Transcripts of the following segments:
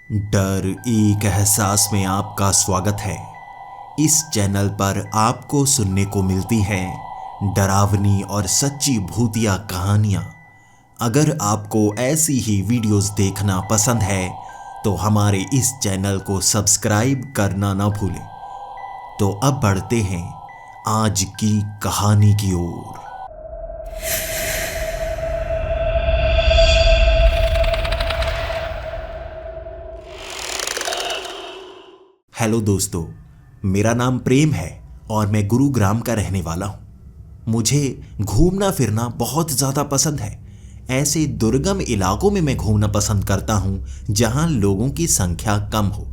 डर एक एहसास में आपका स्वागत है। इस चैनल पर आपको सुनने को मिलती हैं डरावनी और सच्ची भूतिया कहानियाँ। अगर आपको ऐसी ही वीडियोस देखना पसंद है तो हमारे इस चैनल को सब्सक्राइब करना ना भूलें। तो अब बढ़ते हैं आज की कहानी की ओर। हेलो दोस्तों, मेरा नाम प्रेम है और मैं गुरुग्राम का रहने वाला हूँ। मुझे घूमना फिरना बहुत ज़्यादा पसंद है। ऐसे दुर्गम इलाकों में मैं घूमना पसंद करता हूँ जहाँ लोगों की संख्या कम हो।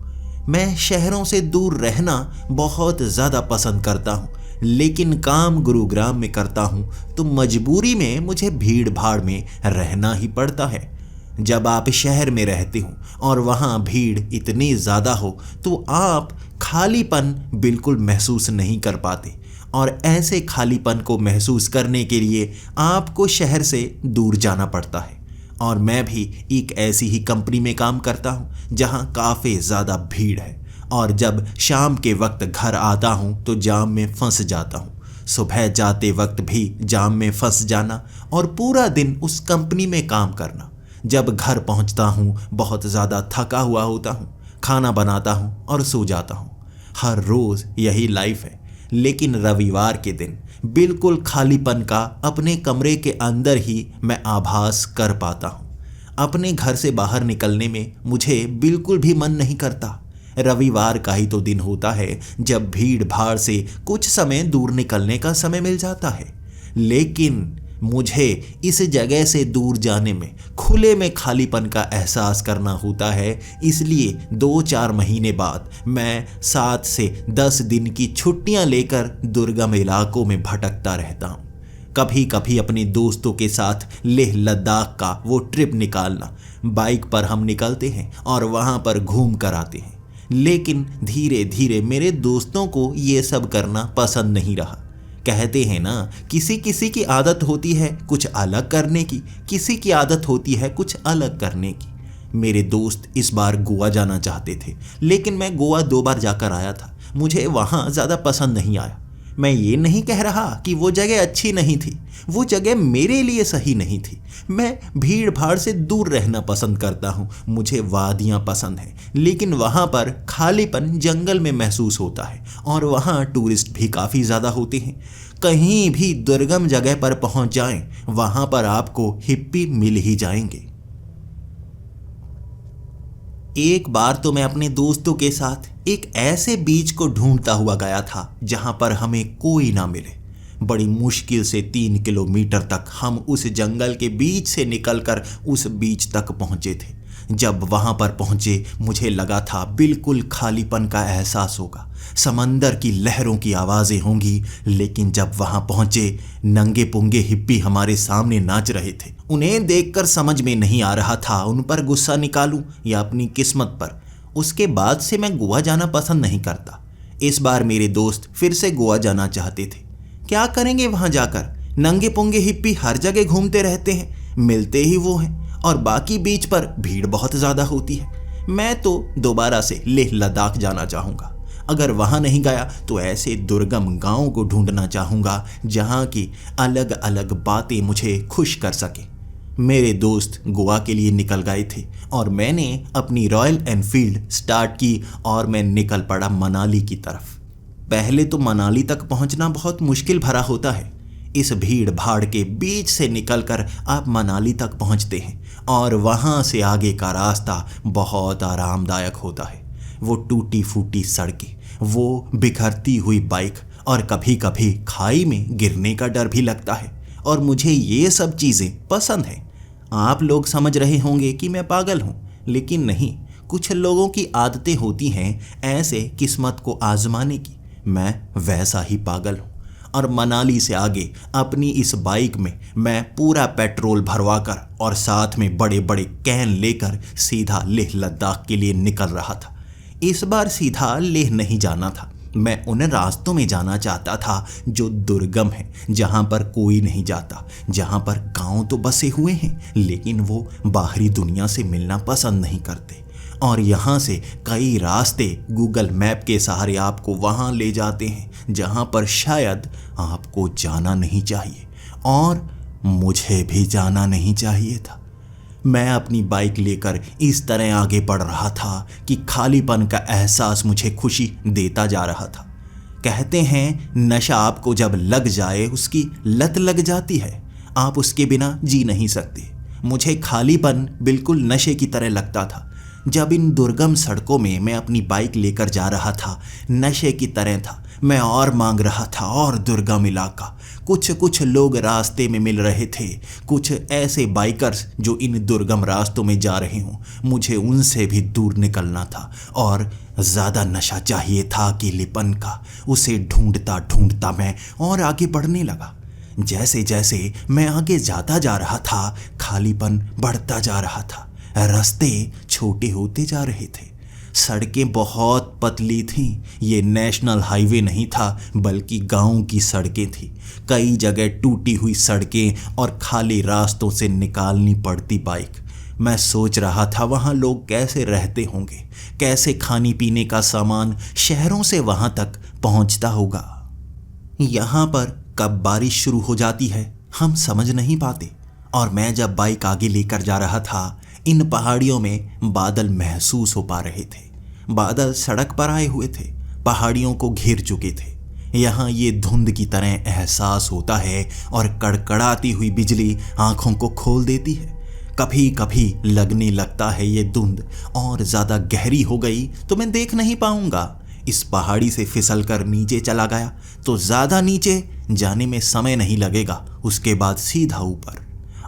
मैं शहरों से दूर रहना बहुत ज़्यादा पसंद करता हूँ, लेकिन काम गुरुग्राम में करता हूँ तो मजबूरी में मुझे भीड़ भाड़ में रहना ही पड़ता है। जब आप शहर में रहते हो और वहाँ भीड़ इतनी ज़्यादा हो तो आप खालीपन बिल्कुल महसूस नहीं कर पाते, और ऐसे खालीपन को महसूस करने के लिए आपको शहर से दूर जाना पड़ता है। और मैं भी एक ऐसी ही कंपनी में काम करता हूँ जहाँ काफ़ी ज़्यादा भीड़ है, और जब शाम के वक्त घर आता हूँ तो जाम में फंस जाता हूँ। सुबह जाते वक्त भी जाम में फंस जाना और पूरा दिन उस कंपनी में काम करना। जब घर पहुंचता हूं बहुत ज़्यादा थका हुआ होता हूं, खाना बनाता हूं और सो जाता हूं। हर रोज़ यही लाइफ है, लेकिन रविवार के दिन बिल्कुल खालीपन का अपने कमरे के अंदर ही मैं आभास कर पाता हूं। अपने घर से बाहर निकलने में मुझे बिल्कुल भी मन नहीं करता। रविवार का ही तो दिन होता है जब भीड़ भाड़ से कुछ समय दूर निकलने का समय मिल जाता है, लेकिन मुझे इस जगह से दूर जाने में खुले में खालीपन का एहसास करना होता है। इसलिए 2-4 महीने बाद मैं 7 से 10 दिन की छुट्टियां लेकर दुर्गम इलाकों में भटकता रहता हूं। कभी कभी अपने दोस्तों के साथ लेह लद्दाख का वो ट्रिप निकालना, बाइक पर हम निकलते हैं और वहां पर घूम कर आते हैं। लेकिन धीरे धीरे मेरे दोस्तों को ये सब करना पसंद नहीं रहा। कहते हैं ना, किसी किसी की आदत होती है कुछ अलग करने की, किसी की आदत होती है कुछ अलग करने की। मेरे दोस्त इस बार गोवा जाना चाहते थे, लेकिन मैं गोवा 2 बार जाकर आया था। मुझे वहाँ ज़्यादा पसंद नहीं आया। मैं ये नहीं कह रहा कि वो जगह अच्छी नहीं थी, वो जगह मेरे लिए सही नहीं थी। मैं भीड़ भाड़ से दूर रहना पसंद करता हूँ। मुझे वादियाँ पसंद हैं, लेकिन वहाँ पर खालीपन जंगल में महसूस होता है, और वहाँ टूरिस्ट भी काफ़ी ज़्यादा होते हैं। कहीं भी दुर्गम जगह पर पहुँच जाएं, वहाँ पर आपको हिप्पी मिल ही जाएंगे। एक बार तो मैं अपने दोस्तों के साथ एक ऐसे बीच को ढूंढता हुआ गया था जहां पर हमें कोई ना मिले। बड़ी मुश्किल से 3 किलोमीटर तक हम उस जंगल के बीच से निकलकर उस बीच तक पहुंचे थे। जब वहां पर पहुंचे मुझे लगा था बिल्कुल खालीपन का एहसास होगा, समंदर की लहरों की आवाज़ें होंगी। लेकिन जब वहां पहुंचे, नंगे पुंगे हिप्पी हमारे सामने नाच रहे थे। उन्हें देखकर समझ में नहीं आ रहा था उन पर गुस्सा निकालूं या अपनी किस्मत पर। उसके बाद से मैं गोवा जाना पसंद नहीं करता। इस बार मेरे दोस्त फिर से गोवा जाना चाहते थे। क्या करेंगे वहां जाकर? नंगे पुंगे हिप्पी हर जगह घूमते रहते हैं, मिलते ही वो हैं, और बाकी बीच पर भीड़ बहुत ज़्यादा होती है। मैं तो दोबारा से लेह लद्दाख जाना चाहूँगा। अगर वहाँ नहीं गया तो ऐसे दुर्गम गाँव को ढूंढना चाहूँगा जहाँ की अलग अलग बातें मुझे खुश कर सके। मेरे दोस्त गोवा के लिए निकल गए थे और मैंने अपनी रॉयल एनफील्ड स्टार्ट की और मैं निकल पड़ा मनाली की तरफ। पहले तो मनाली तक पहुँचना बहुत मुश्किल भरा होता है। इस भीड़ भाड़ के बीच से निकलकर आप मनाली तक पहुंचते हैं, और वहां से आगे का रास्ता बहुत आरामदायक होता है। वो टूटी फूटी सड़कें, वो बिखरती हुई बाइक, और कभी कभी खाई में गिरने का डर भी लगता है। और मुझे ये सब चीज़ें पसंद हैं। आप लोग समझ रहे होंगे कि मैं पागल हूँ, लेकिन नहीं, कुछ लोगों की आदतें होती हैं ऐसे किस्मत को आजमाने की। मैं वैसा ही पागल हूँ। और मनाली से आगे अपनी इस बाइक में मैं पूरा पेट्रोल भरवाकर और साथ में बड़े बड़े कैन लेकर सीधा लेह लद्दाख के लिए निकल रहा था। इस बार सीधा लेह नहीं जाना था। मैं उन रास्तों में जाना चाहता था जो दुर्गम है, जहाँ पर कोई नहीं जाता, जहाँ पर गांव तो बसे हुए हैं लेकिन वो बाहरी दुनिया से मिलना पसंद नहीं करते। और यहाँ से कई रास्ते गूगल मैप के सहारे आपको वहाँ ले जाते हैं जहाँ पर शायद आपको जाना नहीं चाहिए, और मुझे भी जाना नहीं चाहिए था। मैं अपनी बाइक लेकर इस तरह आगे बढ़ रहा था कि खालीपन का एहसास मुझे खुशी देता जा रहा था। कहते हैं नशा आपको जब लग जाए उसकी लत लग जाती है, आप उसके बिना जी नहीं सकते। मुझे खालीपन बिल्कुल नशे की तरह लगता था। जब इन दुर्गम सड़कों में मैं अपनी बाइक लेकर जा रहा था, नशे की तरह था। मैं और मांग रहा था और दुर्गम इलाका। कुछ लोग रास्ते में मिल रहे थे, कुछ ऐसे बाइकर्स जो इन दुर्गम रास्तों में जा रहे हों। मुझे उनसे भी दूर निकलना था और ज़्यादा नशा चाहिए था अकेलेपन का। उसे ढूंढता ढूंढता मैं और आगे बढ़ने लगा। जैसे जैसे मैं आगे जाता जा रहा था, खालीपन बढ़ता जा रहा था। रास्ते छोटे होते जा रहे थे, सड़कें बहुत पतली थीं। ये नेशनल हाईवे नहीं था बल्कि गांव की सड़कें थीं। कई जगह टूटी हुई सड़कें और खाली रास्तों से निकालनी पड़ती बाइक। मैं सोच रहा था वहाँ लोग कैसे रहते होंगे, कैसे खाने पीने का सामान शहरों से वहाँ तक पहुँचता होगा। यहाँ पर कब बारिश शुरू हो जाती है हम समझ नहीं पाते, और मैं जब बाइक आगे लेकर जा रहा था, इन पहाड़ियों में बादल महसूस हो पा रहे थे। बादल सड़क पर आए हुए थे, पहाड़ियों को घेर चुके थे। यहाँ ये धुंध की तरह एहसास होता है और कड़कड़ाती हुई बिजली आंखों को खोल देती है। कभी कभी लगने लगता है ये धुंध और ज़्यादा गहरी हो गई तो मैं देख नहीं पाऊंगा। इस पहाड़ी से फिसल कर नीचे चला गया तो ज़्यादा नीचे जाने में समय नहीं लगेगा, उसके बाद सीधा ऊपर।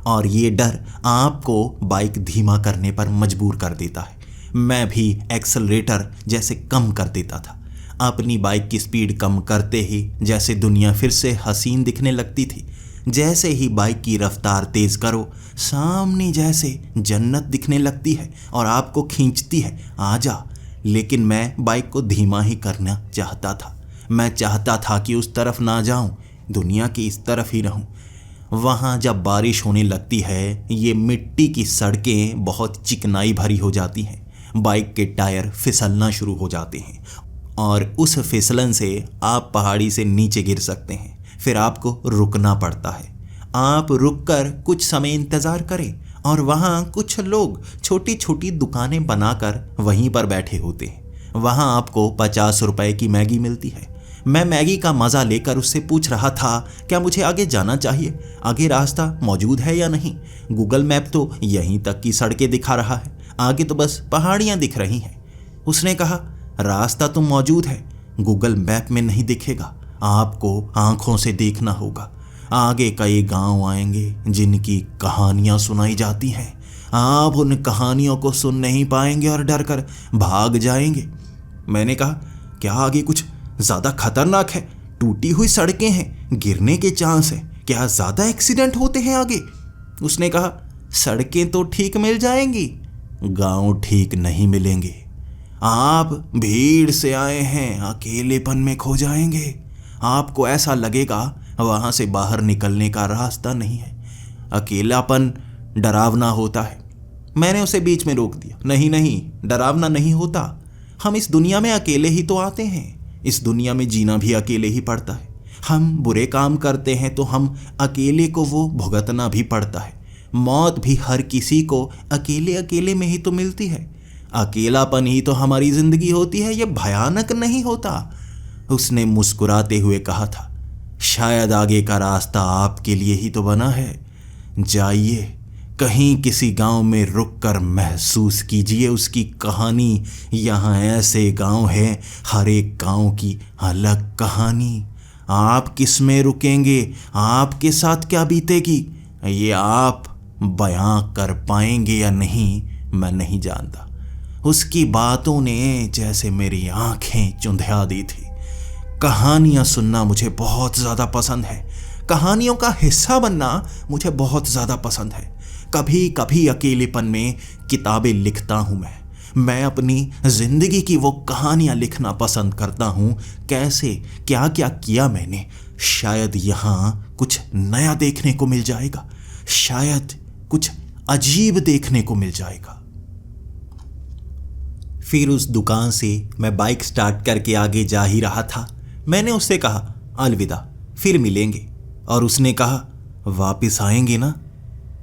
और ये डर आपको बाइक धीमा करने पर मजबूर कर देता है। मैं भी एक्सेलरेटर जैसे कम कर देता था। अपनी बाइक की स्पीड कम करते ही जैसे दुनिया फिर से हसीन दिखने लगती थी। जैसे ही बाइक की रफ्तार तेज़ करो, सामने जैसे जन्नत दिखने लगती है और आपको खींचती है, आजा। लेकिन मैं बाइक को धीमा ही करना चाहता था। मैं चाहता था कि उस तरफ ना जाऊं, दुनिया की इस तरफ ही रहूं। वहाँ जब बारिश होने लगती है, ये मिट्टी की सड़कें बहुत चिकनाई भरी हो जाती हैं। बाइक के टायर फिसलना शुरू हो जाते हैं और उस फिसलन से आप पहाड़ी से नीचे गिर सकते हैं। फिर आपको रुकना पड़ता है। आप रुककर कुछ समय इंतज़ार करें और वहाँ कुछ लोग छोटी छोटी दुकानें बनाकर वहीं पर बैठे होते हैं। वहाँ आपको 50 रुपए की मैगी मिलती है। मैं मैगी का मज़ा लेकर उससे पूछ रहा था, क्या मुझे आगे जाना चाहिए? आगे रास्ता मौजूद है या नहीं? गूगल मैप तो यहीं तक की सड़कें दिखा रहा है, आगे तो बस पहाड़ियाँ दिख रही हैं। उसने कहा, रास्ता तो मौजूद है, गूगल मैप में नहीं दिखेगा, आपको आंखों से देखना होगा। आगे कई गांव आएंगे जिनकी कहानियाँ सुनाई जाती हैं। आप उन कहानियों को सुन नहीं पाएंगे और डर कर भाग जाएंगे। मैंने कहा, क्या आगे कुछ ज़्यादा खतरनाक है? टूटी हुई सड़कें हैं, गिरने के चांस है, क्या ज़्यादा एक्सीडेंट होते हैं आगे? उसने कहा, सड़कें तो ठीक मिल जाएंगी, गांव ठीक नहीं मिलेंगे। आप भीड़ से आए हैं, अकेलेपन में खो जाएंगे। आपको ऐसा लगेगा वहाँ से बाहर निकलने का रास्ता नहीं है। अकेलापन डरावना होता है। मैंने उसे बीच में रोक दिया, नहीं, डरावना नहीं होता। हम इस दुनिया में अकेले ही तो आते हैं, इस दुनिया में जीना भी अकेले ही पड़ता है। हम बुरे काम करते हैं तो हम अकेले को वो भुगतना भी पड़ता है। मौत भी हर किसी को अकेले में ही तो मिलती है। अकेलापन ही तो हमारी जिंदगी होती है, ये भयानक नहीं होता। उसने मुस्कुराते हुए कहा था, शायद आगे का रास्ता आपके लिए ही तो बना है। जाइए, कहीं किसी गांव में रुककर महसूस कीजिए उसकी कहानी। यहाँ ऐसे गांव हैं, हर एक गांव की अलग कहानी। आप किस में रुकेंगे, आपके साथ क्या बीतेगी, ये आप बयां कर पाएंगे या नहीं, मैं नहीं जानता। उसकी बातों ने जैसे मेरी आंखें चुंधिया दी थी। कहानियाँ सुनना मुझे बहुत ज़्यादा पसंद है। कहानियों का हिस्सा बनना मुझे बहुत ज़्यादा पसंद है। कभी कभी अकेलेपन में किताबें लिखता हूँ। मैं अपनी ज़िंदगी की वो कहानियाँ लिखना पसंद करता हूँ। कैसे क्या क्या किया मैंने, शायद यहाँ कुछ नया देखने को मिल जाएगा, शायद कुछ अजीब देखने को मिल जाएगा। फिर उस दुकान से मैं बाइक स्टार्ट करके आगे जा ही रहा था। मैंने उससे कहा, अलविदा, फिर मिलेंगे। और उसने कहा, वापस आएंगे ना?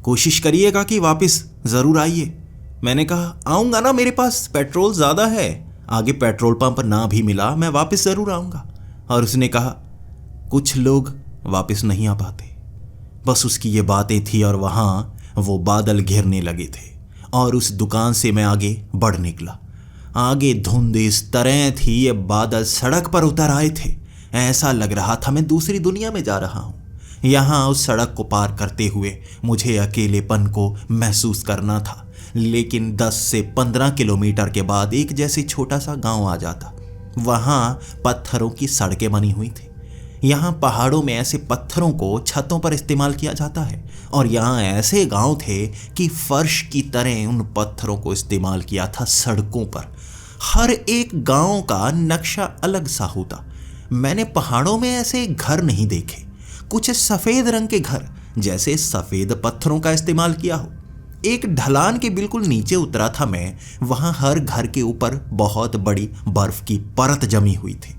कोशिश करिएगा कि वापस ज़रूर आइए। मैंने कहा, आऊँगा ना, मेरे पास पेट्रोल ज़्यादा है, आगे पेट्रोल पंप ना भी मिला मैं वापस ज़रूर आऊँगा। और उसने कहा, कुछ लोग वापस नहीं आ पाते। बस उसकी ये बातें थी और वहाँ वो बादल घिरने लगे थे और उस दुकान से मैं आगे बढ़ निकला। आगे धुंध इस तरह थी, ये बादल सड़क पर उतर आए थे। ऐसा लग रहा था मैं दूसरी दुनिया में जा रहा हूँ। यहाँ उस सड़क को पार करते हुए मुझे अकेलेपन को महसूस करना था, लेकिन 10 से 15 किलोमीटर के बाद एक जैसे छोटा सा गांव आ जाता। वहाँ पत्थरों की सड़कें बनी हुई थी। यहाँ पहाड़ों में ऐसे पत्थरों को छतों पर इस्तेमाल किया जाता है और यहाँ ऐसे गांव थे कि फर्श की तरह उन पत्थरों को इस्तेमाल किया था सड़कों पर। हर एक गांव का नक्शा अलग सा होता। मैंने पहाड़ों में ऐसे घर नहीं देखे, कुछ सफ़ेद रंग के घर, जैसे सफ़ेद पत्थरों का इस्तेमाल किया हो। एक ढलान के बिल्कुल नीचे उतरा था मैं। वहाँ हर घर के ऊपर बहुत बड़ी बर्फ़ की परत जमी हुई थी।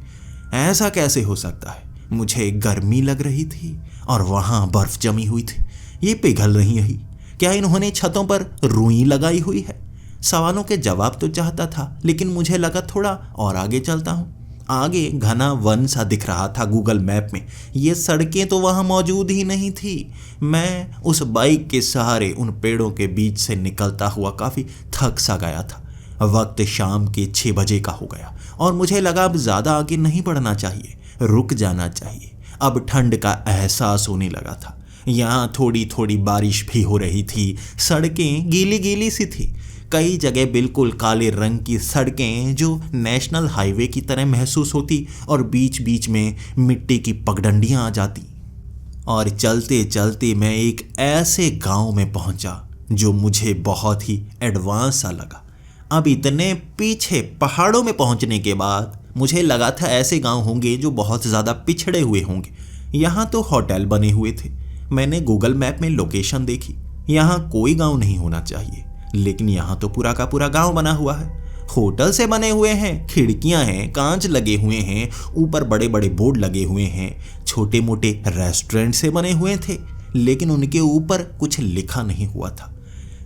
ऐसा कैसे हो सकता है? मुझे गर्मी लग रही थी और वहाँ बर्फ़ जमी हुई थी, ये पिघल नहीं रही। क्या इन्होंने छतों पर रुई लगाई हुई है? सवालों के जवाब तो चाहता था, लेकिन मुझे लगा थोड़ा और आगे चलता हूँ। आगे घना वन सा दिख रहा था गूगल मैप में। ये सड़कें तो वहाँ मौजूद ही नहीं थी। मैं उस बाइक के सहारे उन पेड़ों के बीच से निकलता हुआ काफ़ी थक सा गया था। वक्त शाम के 6 बजे का हो गया और मुझे लगा अब ज़्यादा आगे नहीं बढ़ना चाहिए, रुक जाना चाहिए। अब ठंड का एहसास होने लगा था। यहाँ थोड़ी थोड़ी बारिश भी हो रही थी। सड़कें गीली गीली सी थी। कई जगह बिल्कुल काले रंग की सड़कें जो नेशनल हाईवे की तरह महसूस होती और बीच बीच में मिट्टी की पगडंडियां आ जाती। और चलते चलते मैं एक ऐसे गांव में पहुंचा जो मुझे बहुत ही एडवांस सा लगा। अब इतने पीछे पहाड़ों में पहुंचने के बाद मुझे लगा था ऐसे गांव होंगे जो बहुत ज़्यादा पिछड़े हुए होंगे। यहाँ तो होटल बने हुए थे। मैंने गूगल मैप में लोकेशन देखी। यहाँ कोई गांव नहीं होना चाहिए, लेकिन यहाँ तो पूरा का पूरा गांव बना हुआ है। होटल से बने हुए हैं, खिड़कियां हैं, कांच लगे हुए हैं, ऊपर बड़े बड़े बोर्ड लगे हुए हैं। छोटे मोटे रेस्टोरेंट से बने हुए थे, लेकिन उनके ऊपर कुछ लिखा नहीं हुआ था।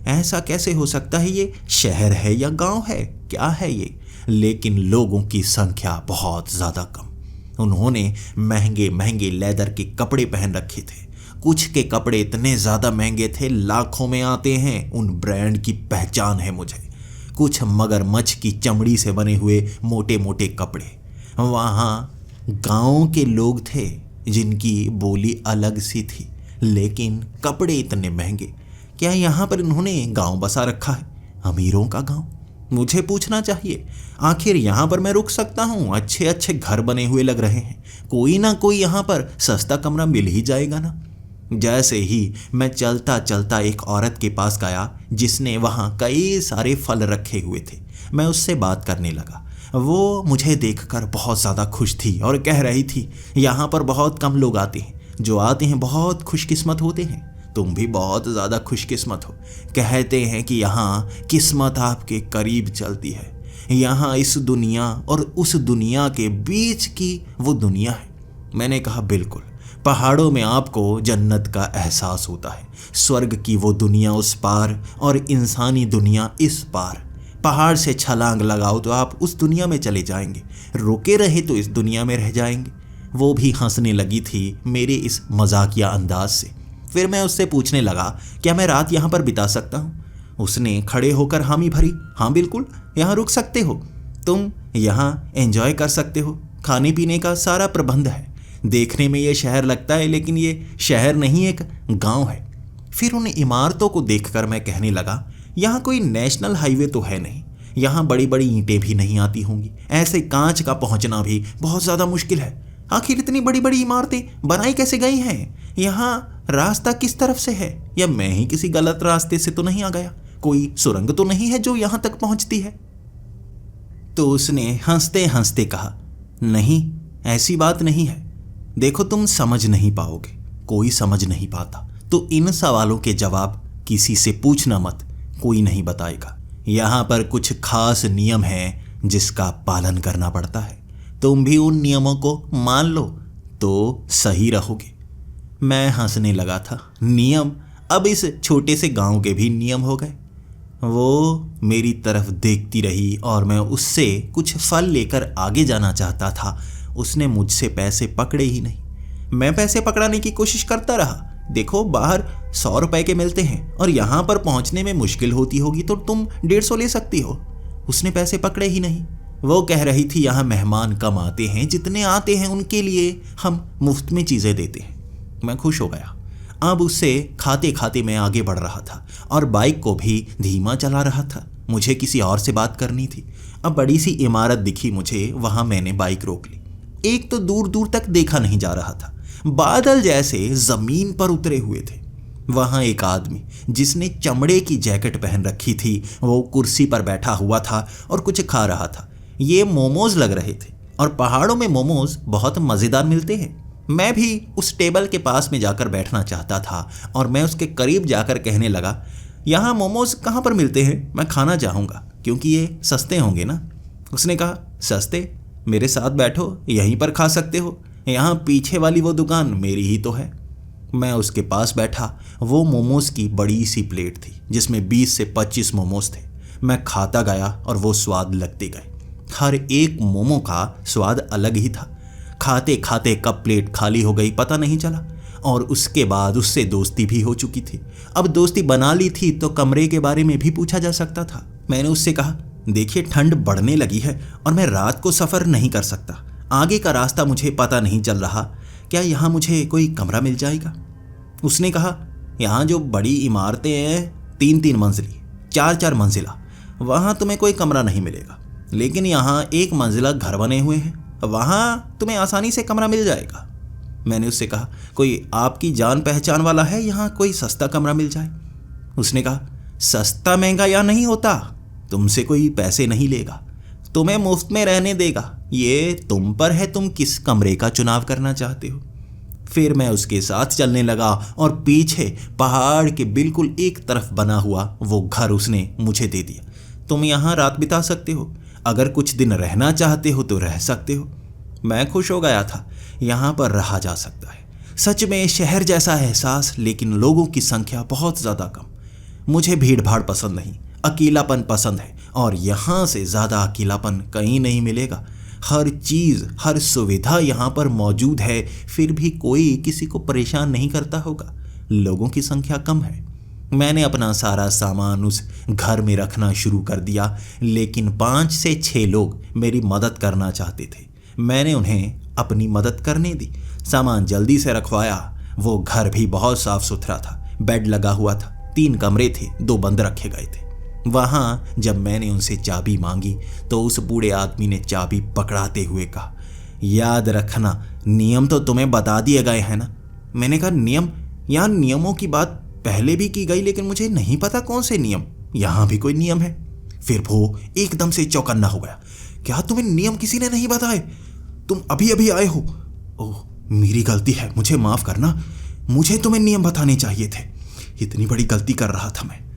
ऐसा कैसे हो सकता है? ये शहर है या गांव है? क्या है ये? लेकिन लोगों की संख्या बहुत ज़्यादा कम। उन्होंने महंगे महंगे लेदर के कपड़े पहन रखे थे। कुछ के कपड़े इतने ज़्यादा महंगे थे, लाखों में आते हैं। उन ब्रांड की पहचान है मुझे। कुछ मगरमच्छ की चमड़ी से बने हुए मोटे मोटे कपड़े। वहाँ गाँव के लोग थे जिनकी बोली अलग सी थी, लेकिन कपड़े इतने महंगे। क्या यहाँ पर इन्होंने गांव बसा रखा है? अमीरों का गांव? मुझे पूछना चाहिए। आखिर यहाँ पर मैं रुक सकता हूँ। अच्छे अच्छे घर बने हुए लग रहे हैं। कोई ना कोई यहाँ पर सस्ता कमरा मिल ही जाएगा ना। जैसे ही मैं चलता चलता एक औरत के पास गया जिसने वहाँ कई सारे फल रखे हुए थे। मैं उससे बात करने लगा। वो मुझे देखकर बहुत ज़्यादा खुश थी और कह रही थी, यहाँ पर बहुत कम लोग आते हैं, जो आते हैं बहुत खुशकिस्मत होते हैं। तुम भी बहुत ज़्यादा खुशकिस्मत हो। कहते हैं कि यहाँ किस्मत आपके करीब चलती है। यहाँ इस दुनिया और उस दुनिया के बीच की वो दुनिया है। मैंने कहा, बिल्कुल, पहाड़ों में आपको जन्नत का एहसास होता है। स्वर्ग की वो दुनिया उस पार और इंसानी दुनिया इस पार। पहाड़ से छलांग लगाओ तो आप उस दुनिया में चले जाएंगे, रुके रहे तो इस दुनिया में रह जाएंगे। वो भी हंसने लगी थी मेरे इस मजाकिया अंदाज से। फिर मैं उससे पूछने लगा, क्या मैं रात यहाँ पर बिता सकता हूँ? उसने खड़े होकर हामी भरी। हाँ बिल्कुल, यहाँ रुक सकते हो। तुम यहाँ एंजॉय कर सकते हो। खाने पीने का सारा प्रबंध है। देखने में ये शहर लगता है, लेकिन ये शहर नहीं, एक गांव है। फिर उन इमारतों को देखकर मैं कहने लगा, यहाँ कोई नेशनल हाईवे तो है नहीं। यहाँ बड़ी बड़ी ईंटें भी नहीं आती होंगी। ऐसे कांच का पहुँचना भी बहुत ज़्यादा मुश्किल है। आखिर इतनी बड़ी बड़ी इमारतें बनाई कैसे गई हैं? यहाँ रास्ता किस तरफ से है? या मैं ही किसी गलत रास्ते से तो नहीं आ गया? कोई सुरंग तो नहीं है जो यहाँ तक पहुँचती है? तो उसने हंसते हंसते कहा, नहीं, ऐसी बात नहीं है। देखो, तुम समझ नहीं पाओगे, कोई समझ नहीं पाता। तो इन सवालों के जवाब किसी से पूछना मत, कोई नहीं बताएगा। यहाँ पर कुछ खास नियम हैं जिसका पालन करना पड़ता है। तुम भी उन नियमों को मान लो तो सही रहोगे। मैं हंसने लगा था। नियम? अब इस छोटे से गांव के भी नियम हो गए। वो मेरी तरफ देखती रही और मैं उससे कुछ फल लेकर आगे जाना चाहता था। उसने मुझसे पैसे पकड़े ही नहीं। मैं पैसे पकड़ाने की कोशिश करता रहा। देखो, बाहर 100 रुपए के मिलते हैं और यहाँ पर पहुँचने में मुश्किल होती होगी तो तुम 150 ले सकती हो। उसने पैसे पकड़े ही नहीं। वो कह रही थी यहाँ मेहमान कम आते हैं, जितने आते हैं उनके लिए हम मुफ्त में चीज़ें देते हैं। मैं खुश हो गया। अब उससे खाते खाते मैं आगे बढ़ रहा था और बाइक को भी धीमा चला रहा था। मुझे किसी और से बात करनी थी। अब बड़ी सी इमारत दिखी मुझे, वहाँ मैंने बाइक रोक ली। एक तो दूर दूर तक देखा नहीं जा रहा था, बादल जैसे जमीन पर उतरे हुए थे। वहां एक आदमी जिसने चमड़े की जैकेट पहन रखी थी, वो कुर्सी पर बैठा हुआ था और कुछ खा रहा था। ये मोमोज लग रहे थे और पहाड़ों में मोमोज बहुत मज़ेदार मिलते हैं। मैं भी उस टेबल के पास में जाकर बैठना चाहता था और मैं उसके करीब जाकर कहने लगा, यहाँ मोमोज कहाँ पर मिलते हैं? मैं खाना चाहूँगा, क्योंकि ये सस्ते होंगे ना। उसने कहा, सस्ते? मेरे साथ बैठो, यहीं पर खा सकते हो। यहाँ पीछे वाली वो दुकान मेरी ही तो है। मैं उसके पास बैठा। वो मोमोज की बड़ी सी प्लेट थी जिसमें 20 से 25 मोमोज थे। मैं खाता गया और वो स्वाद लगते गए। हर एक मोमो का स्वाद अलग ही था। खाते खाते कब प्लेट खाली हो गई पता नहीं चला। और उसके बाद उससे दोस्ती भी हो चुकी थी। अब दोस्ती बना ली थी तो कमरे के बारे में भी पूछा जा सकता था। मैंने उससे कहा, देखिए, ठंड बढ़ने लगी है और मैं रात को सफ़र नहीं कर सकता। आगे का रास्ता मुझे पता नहीं चल रहा। क्या यहाँ मुझे कोई कमरा मिल जाएगा? उसने कहा, यहाँ जो बड़ी इमारतें हैं 3-3 मंजिली, 4-4 मंजिला, वहाँ तुम्हें कोई कमरा नहीं मिलेगा। लेकिन यहाँ 1 मंजिला घर बने हुए हैं, वहाँ तुम्हें आसानी से कमरा मिल जाएगा। मैंने उससे कहा, कोई आपकी जान पहचान वाला है, यहाँ कोई सस्ता कमरा मिल जाए? उसने कहा, सस्ता महंगा या नहीं होता, तुमसे कोई पैसे नहीं लेगा, तुम्हें मुफ्त में रहने देगा। ये तुम पर है, तुम किस कमरे का चुनाव करना चाहते हो। फिर मैं उसके साथ चलने लगा और पीछे पहाड़ के बिल्कुल एक तरफ बना हुआ वो घर उसने मुझे दे दिया। तुम यहाँ रात बिता सकते हो, अगर कुछ दिन रहना चाहते हो तो रह सकते हो। मैं खुश हो गया था। यहाँ पर रहा जा सकता है। सच में शहर जैसा एहसास, लेकिन लोगों की संख्या बहुत ज़्यादा कम। मुझे भीड़ भाड़ पसंद नहीं, अकेलापन पसंद है और यहाँ से ज़्यादा अकेलापन कहीं नहीं मिलेगा। हर चीज़, हर सुविधा यहाँ पर मौजूद है, फिर भी कोई किसी को परेशान नहीं करता होगा। लोगों की संख्या कम है। मैंने अपना सारा सामान उस घर में रखना शुरू कर दिया, लेकिन 5 से 6 लोग मेरी मदद करना चाहते थे। मैंने उन्हें अपनी मदद करने दी। सामान जल्दी से रखवाया। वो घर भी बहुत साफ सुथरा था। बेड लगा हुआ था, 3 कमरे थे, 2 बंद रखे गए थे। वहाँ जब मैंने उनसे चाबी मांगी तो उस बूढ़े आदमी ने चाबी पकड़ाते हुए कहा, याद रखना, नियम तो तुम्हें बता दिए गए हैं ना। मैंने कहा, नियम? यहाँ नियमों की बात पहले भी की गई, लेकिन मुझे नहीं पता कौन से नियम। यहाँ भी कोई नियम है? फिर वो एकदम से चौकन्ना हो गया। क्या तुम्हें नियम किसी ने नहीं बताए? तुम अभी अभी आए हो। ओह, मेरी गलती है, मुझे माफ़ करना। मुझे तुम्हें नियम बताने चाहिए थे। इतनी बड़ी गलती कर रहा था मैं।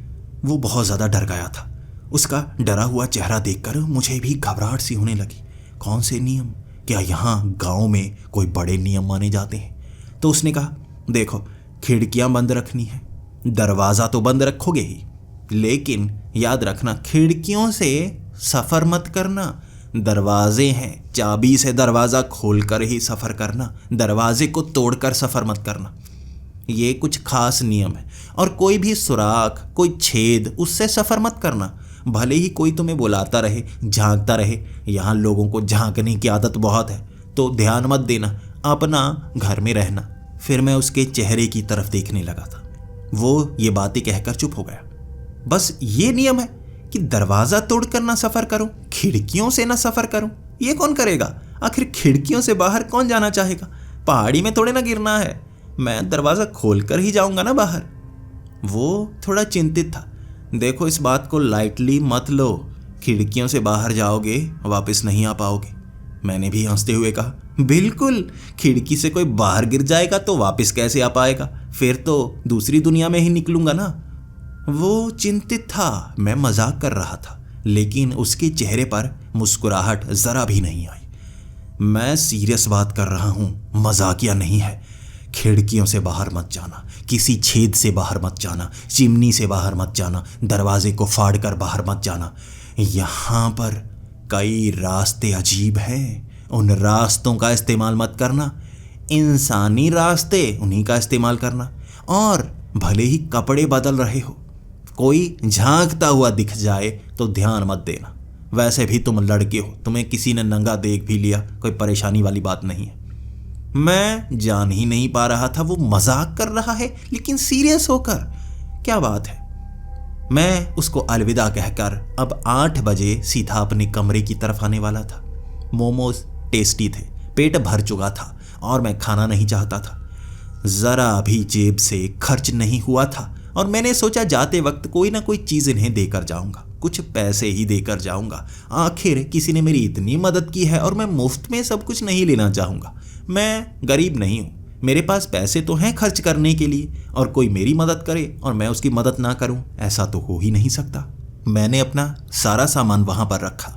वो बहुत ज़्यादा डर गया था। उसका डरा हुआ चेहरा देखकर मुझे भी घबराहट सी होने लगी। कौन से नियम? क्या यहाँ गांव में कोई बड़े नियम माने जाते हैं? तो उसने कहा, देखो, खिड़कियाँ बंद रखनी है, दरवाज़ा तो बंद रखोगे ही, लेकिन याद रखना, खिड़कियों से सफ़र मत करना। दरवाजे हैं, चाबी से दरवाज़ा खोलकर ही सफ़र करना, दरवाजे को तोड़कर सफ़र मत करना। ये कुछ खास नियम है। और कोई भी सुराख, कोई छेद, उससे सफ़र मत करना। भले ही कोई तुम्हें बुलाता रहे, झांकता रहे। यहाँ लोगों को झांकने की आदत बहुत है, तो ध्यान मत देना, अपना घर में रहना। फिर मैं उसके चेहरे की तरफ देखने लगा था। वो ये बातें कहकर चुप हो गया। बस ये नियम है कि दरवाज़ा तोड़कर ना सफ़र करूं, खिड़कियों से ना सफ़र करूं। ये कौन करेगा? आखिर खिड़कियों से बाहर कौन जाना चाहेगा? पहाड़ी में थोड़े ना गिरना है। मैं दरवाज़ा खोलकर ही जाऊंगा ना बाहर। वो थोड़ा चिंतित था। देखो, इस बात को लाइटली मत लो। खिड़कियों से बाहर जाओगे, वापस नहीं आ पाओगे। मैंने भी हंसते हुए कहा, बिल्कुल, खिड़की से कोई बाहर गिर जाएगा तो वापस कैसे आ पाएगा? फिर तो दूसरी दुनिया में ही निकलूंगा ना। वो चिंतित था, मैं मजाक कर रहा था, लेकिन उसके चेहरे पर मुस्कुराहट जरा भी नहीं आई। मैं सीरियस बात कर रहा हूँ, मजाकिया नहीं है। खिड़कियों से बाहर मत जाना, किसी छेद से बाहर मत जाना, चिमनी से बाहर मत जाना, दरवाजे को फाड़ कर बाहर मत जाना। यहाँ पर कई रास्ते अजीब हैं, उन रास्तों का इस्तेमाल मत करना। इंसानी रास्ते, उन्हीं का इस्तेमाल करना। और भले ही कपड़े बदल रहे हो, कोई झांकता हुआ दिख जाए तो ध्यान मत देना। वैसे भी तुम लड़के हो, तुम्हें किसी ने नंगा देख भी लिया, कोई परेशानी वाली बात नहीं है। मैं जान ही नहीं पा रहा था वो मजाक कर रहा है लेकिन सीरियस होकर। क्या बात है। मैं उसको अलविदा कहकर अब 8 बजे सीधा अपने कमरे की तरफ आने वाला था। मोमोज टेस्टी थे, पेट भर चुका था और मैं खाना नहीं चाहता था। जरा भी जेब से खर्च नहीं हुआ था और मैंने सोचा जाते वक्त कोई ना कोई चीज़ इन्हें देकर जाऊंगा, कुछ पैसे ही देकर जाऊंगा। आखिर किसी ने मेरी इतनी मदद की है और मैं मुफ्त में सब कुछ नहीं लेना चाहूँगा। मैं गरीब नहीं हूँ, मेरे पास पैसे तो हैं खर्च करने के लिए, और कोई मेरी मदद करे और मैं उसकी मदद ना करूँ, ऐसा तो हो ही नहीं सकता। मैंने अपना सारा सामान वहाँ पर रखा।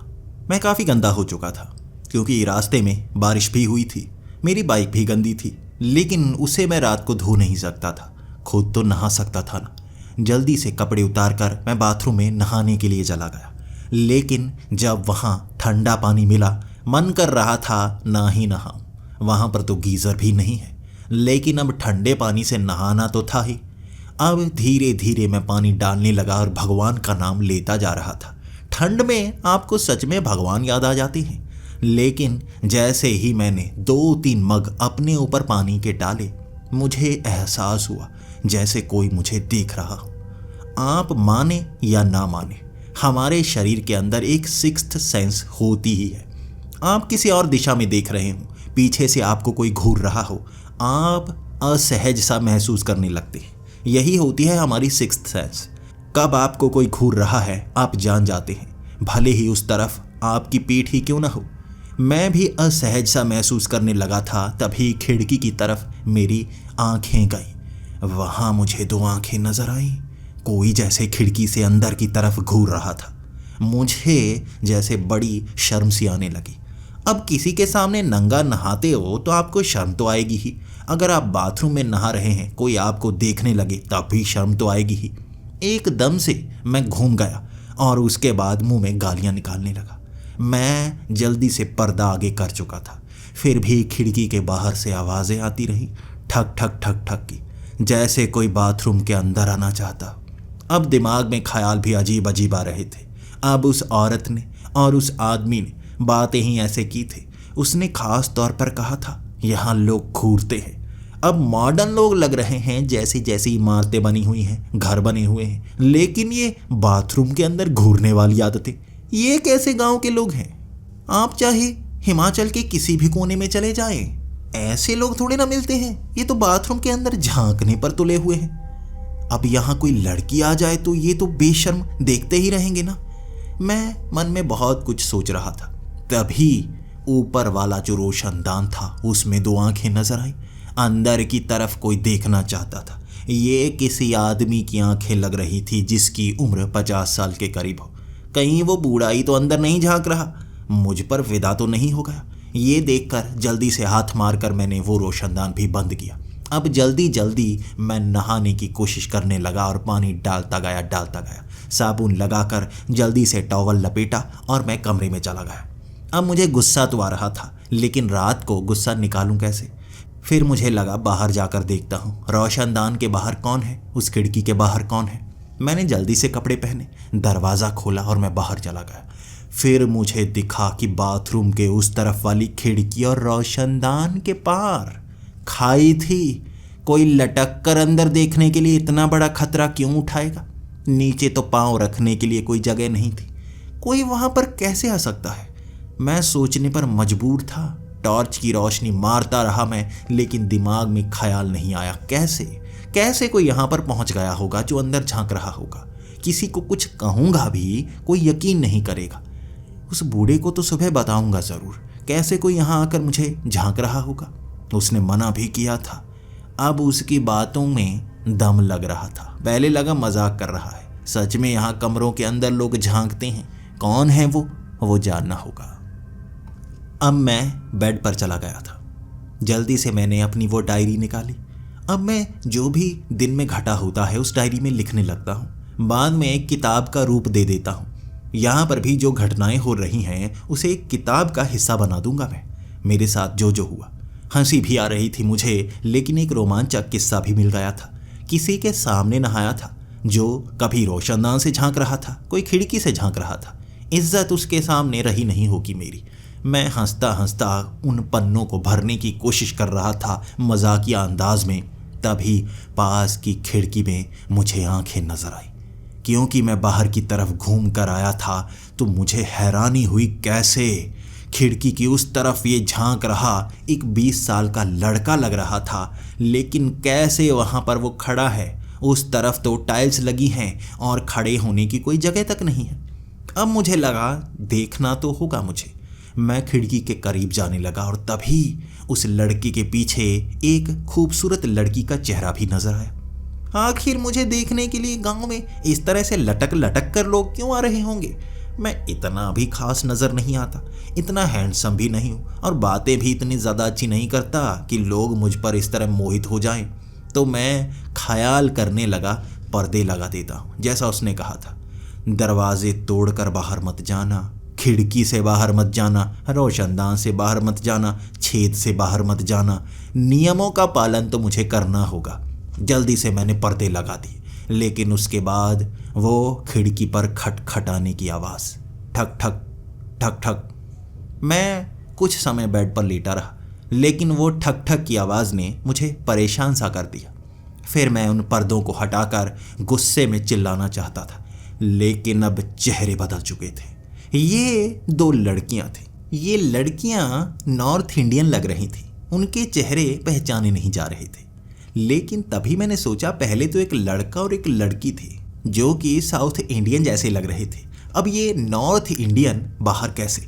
मैं काफ़ी गंदा हो चुका था क्योंकि रास्ते में बारिश भी हुई थी। मेरी बाइक भी गंदी थी, लेकिन उसे मैं रात को धो नहीं सकता था, खुद तो नहा सकता था ना। जल्दी से कपड़े उतार कर मैं बाथरूम में नहाने के लिए चला गया, लेकिन जब वहाँ ठंडा पानी मिला मन कर रहा था ना ही नहाऊं। वहाँ पर तो गीज़र भी नहीं है, लेकिन अब ठंडे पानी से नहाना तो था ही। अब धीरे धीरे मैं पानी डालने लगा और भगवान का नाम लेता जा रहा था। ठंड में आपको सच में भगवान याद आ जाते हैं। लेकिन जैसे ही मैंने 2-3 मग अपने ऊपर पानी के डाले, मुझे एहसास हुआ जैसे कोई मुझे देख रहा हो। आप माने या ना माने, हमारे शरीर के अंदर एक सिक्स्थ सेंस होती ही है। आप किसी और दिशा में देख रहे हो, पीछे से आपको कोई घूर रहा हो, आप असहज सा महसूस करने लगते हैं। यही होती है हमारी सिक्स्थ सेंस। कब आपको कोई घूर रहा है आप जान जाते हैं, भले ही उस तरफ आपकी पीठ ही क्यों ना हो। मैं भी असहज सा महसूस करने लगा था, तभी खिड़की की तरफ मेरी आंखें गईं। वहाँ मुझे 2 आंखें नजर आईं। कोई जैसे खिड़की से अंदर की तरफ घूर रहा था। मुझे जैसे बड़ी शर्म सी आने लगी। अब किसी के सामने नंगा नहाते हो तो आपको शर्म तो आएगी ही। अगर आप बाथरूम में नहा रहे हैं, कोई आपको देखने लगे तब भी शर्म तो आएगी ही। एकदम से मैं घूम गया और उसके बाद मुंह में गालियां निकालने लगा। मैं जल्दी से पर्दा आगे कर चुका था, फिर भी खिड़की के बाहर से आवाज़ें आती रही, ठक ठक ठक ठक की, जैसे कोई बाथरूम के अंदर आना चाहता। अब दिमाग में ख्याल भी अजीब अजीब आ रहे थे। अब उस औरत ने और उस आदमी ने बातें ही ऐसे की थी। उसने खास तौर पर कहा था, यहाँ लोग घूरते हैं। अब मॉडर्न लोग लग रहे हैं, जैसी जैसी इमारतें बनी हुई हैं, घर बने हुए हैं, लेकिन ये बाथरूम के अंदर घूरने वाली आदतें, ये कैसे गांव के लोग हैं। आप चाहे हिमाचल के किसी भी कोने में चले जाएं, ऐसे लोग थोड़े ना मिलते हैं। ये तो बाथरूम के अंदर झांकने पर तुले हुए हैं। अब यहाँ कोई लड़की आ जाए तो ये तो बेशर्म देखते ही रहेंगे ना। मैं मन में बहुत कुछ सोच रहा था, तभी ऊपर वाला जो रोशनदान था उसमें 2 आंखें नजर आई। अंदर की तरफ कोई देखना चाहता था। ये किसी आदमी की आंखें लग रही थी जिसकी उम्र 50 साल के करीब हो। कहीं वो बूढ़ा ही तो अंदर नहीं झांक रहा, मुझ पर विदा तो नहीं हो गया। ये देखकर जल्दी से हाथ मारकर मैंने वो रोशनदान भी बंद किया। अब जल्दी जल्दी मैं नहाने की कोशिश करने लगा और पानी डालता गया। साबुन लगाकर जल्दी से टॉवल लपेटा और मैं कमरे में चला गया। अब मुझे गुस्सा तो आ रहा था, लेकिन रात को गुस्सा निकालूं कैसे। फिर मुझे लगा बाहर जाकर देखता हूँ रोशनदान के बाहर कौन है, उस खिड़की के बाहर कौन है। मैंने जल्दी से कपड़े पहने, दरवाज़ा खोला और मैं बाहर चला गया। फिर मुझे दिखा कि बाथरूम के उस तरफ वाली खिड़की और रोशनदान के पार खाई थी। कोई लटक कर अंदर देखने के लिए इतना बड़ा खतरा क्यों उठाएगा। नीचे तो पाँव रखने के लिए कोई जगह नहीं थी। कोई वहाँ पर कैसे आ सकता है। मैं सोचने पर मजबूर था। टॉर्च की रोशनी मारता रहा मैं, लेकिन दिमाग में ख्याल नहीं आया कैसे कोई यहाँ पर पहुँच गया होगा जो अंदर झांक रहा होगा। किसी को कुछ कहूँगा भी कोई यकीन नहीं करेगा। उस बूढ़े को तो सुबह बताऊँगा ज़रूर, कैसे कोई यहाँ आकर मुझे झांक रहा होगा। उसने मना भी किया था। अब उसकी बातों में दम लग रहा था। पहले लगा मजाक कर रहा है, सच में यहाँ कमरों के अंदर लोग झांकते हैं। कौन है वो जानना होगा। अब मैं बेड पर चला गया था। जल्दी से मैंने अपनी वो डायरी निकाली। अब मैं जो भी दिन में घटा होता है उस डायरी में लिखने लगता हूँ। बाद में एक किताब का रूप दे देता हूँ। यहाँ पर भी जो घटनाएं हो रही हैं उसे एक किताब का हिस्सा बना दूंगा मैं। मेरे साथ जो हुआ, हंसी भी आ रही थी मुझे, लेकिन एक रोमांचक किस्सा भी मिल गया था। किसी के सामने नहाया था जो कभी रोशनदान से झांक रहा था, कोई खिड़की से झांक रहा था। इज्जत उसके सामने रही नहीं होगी मेरी। मैं हंसता हंसता उन पन्नों को भरने की कोशिश कर रहा था मजाकिया अंदाज में। तभी पास की खिड़की में मुझे आंखें नजर आई। क्योंकि मैं बाहर की तरफ घूम कर आया था तो मुझे हैरानी हुई, कैसे खिड़की की उस तरफ ये झांक रहा एक 20 साल का लड़का लग रहा था, लेकिन कैसे वहां पर वो खड़ा है। उस तरफ तो टाइल्स लगी हैं और खड़े होने की कोई जगह तक नहीं है। अब मुझे लगा देखना तो होगा मुझे। मैं खिड़की के करीब जाने लगा और तभी उस लड़की के पीछे एक खूबसूरत लड़की का चेहरा भी नजर आया। आखिर मुझे देखने के लिए गांव में इस तरह से लटक लटक कर लोग क्यों आ रहे होंगे। मैं इतना भी खास नजर नहीं आता, इतना हैंडसम भी नहीं हूँ और बातें भी इतनी ज़्यादा अच्छी नहीं करता कि लोग मुझ पर इस तरह मोहित हो जाएं। तो मैं ख्याल करने लगा पर्दे लगा देता हूँ, जैसा उसने कहा था। दरवाजे तोड़कर बाहर मत जाना, खिड़की से बाहर मत जाना, रोशनदान से बाहर मत जाना, छेद से बाहर मत जाना। नियमों का पालन तो मुझे करना होगा। जल्दी से मैंने पर्दे लगा दिए, लेकिन उसके बाद वो खिड़की पर खटखटाने की आवाज़, ठक ठक ठक ठक। मैं कुछ समय बेड पर लेटा रहा, लेकिन वो ठक ठक की आवाज़ ने मुझे परेशान सा कर दिया। फिर मैं उन पर्दों को हटाकर गुस्से में चिल्लाना चाहता था, लेकिन अब चेहरे बदल चुके थे। ये 2 लड़कियां थीं। ये लड़कियां नॉर्थ इंडियन लग रही थीं। उनके चेहरे पहचाने नहीं जा रहे थे। लेकिन तभी मैंने सोचा, पहले तो एक लड़का और एक लड़की थी जो कि साउथ इंडियन जैसे लग रहे थे। अब ये नॉर्थ इंडियन बाहर कैसे,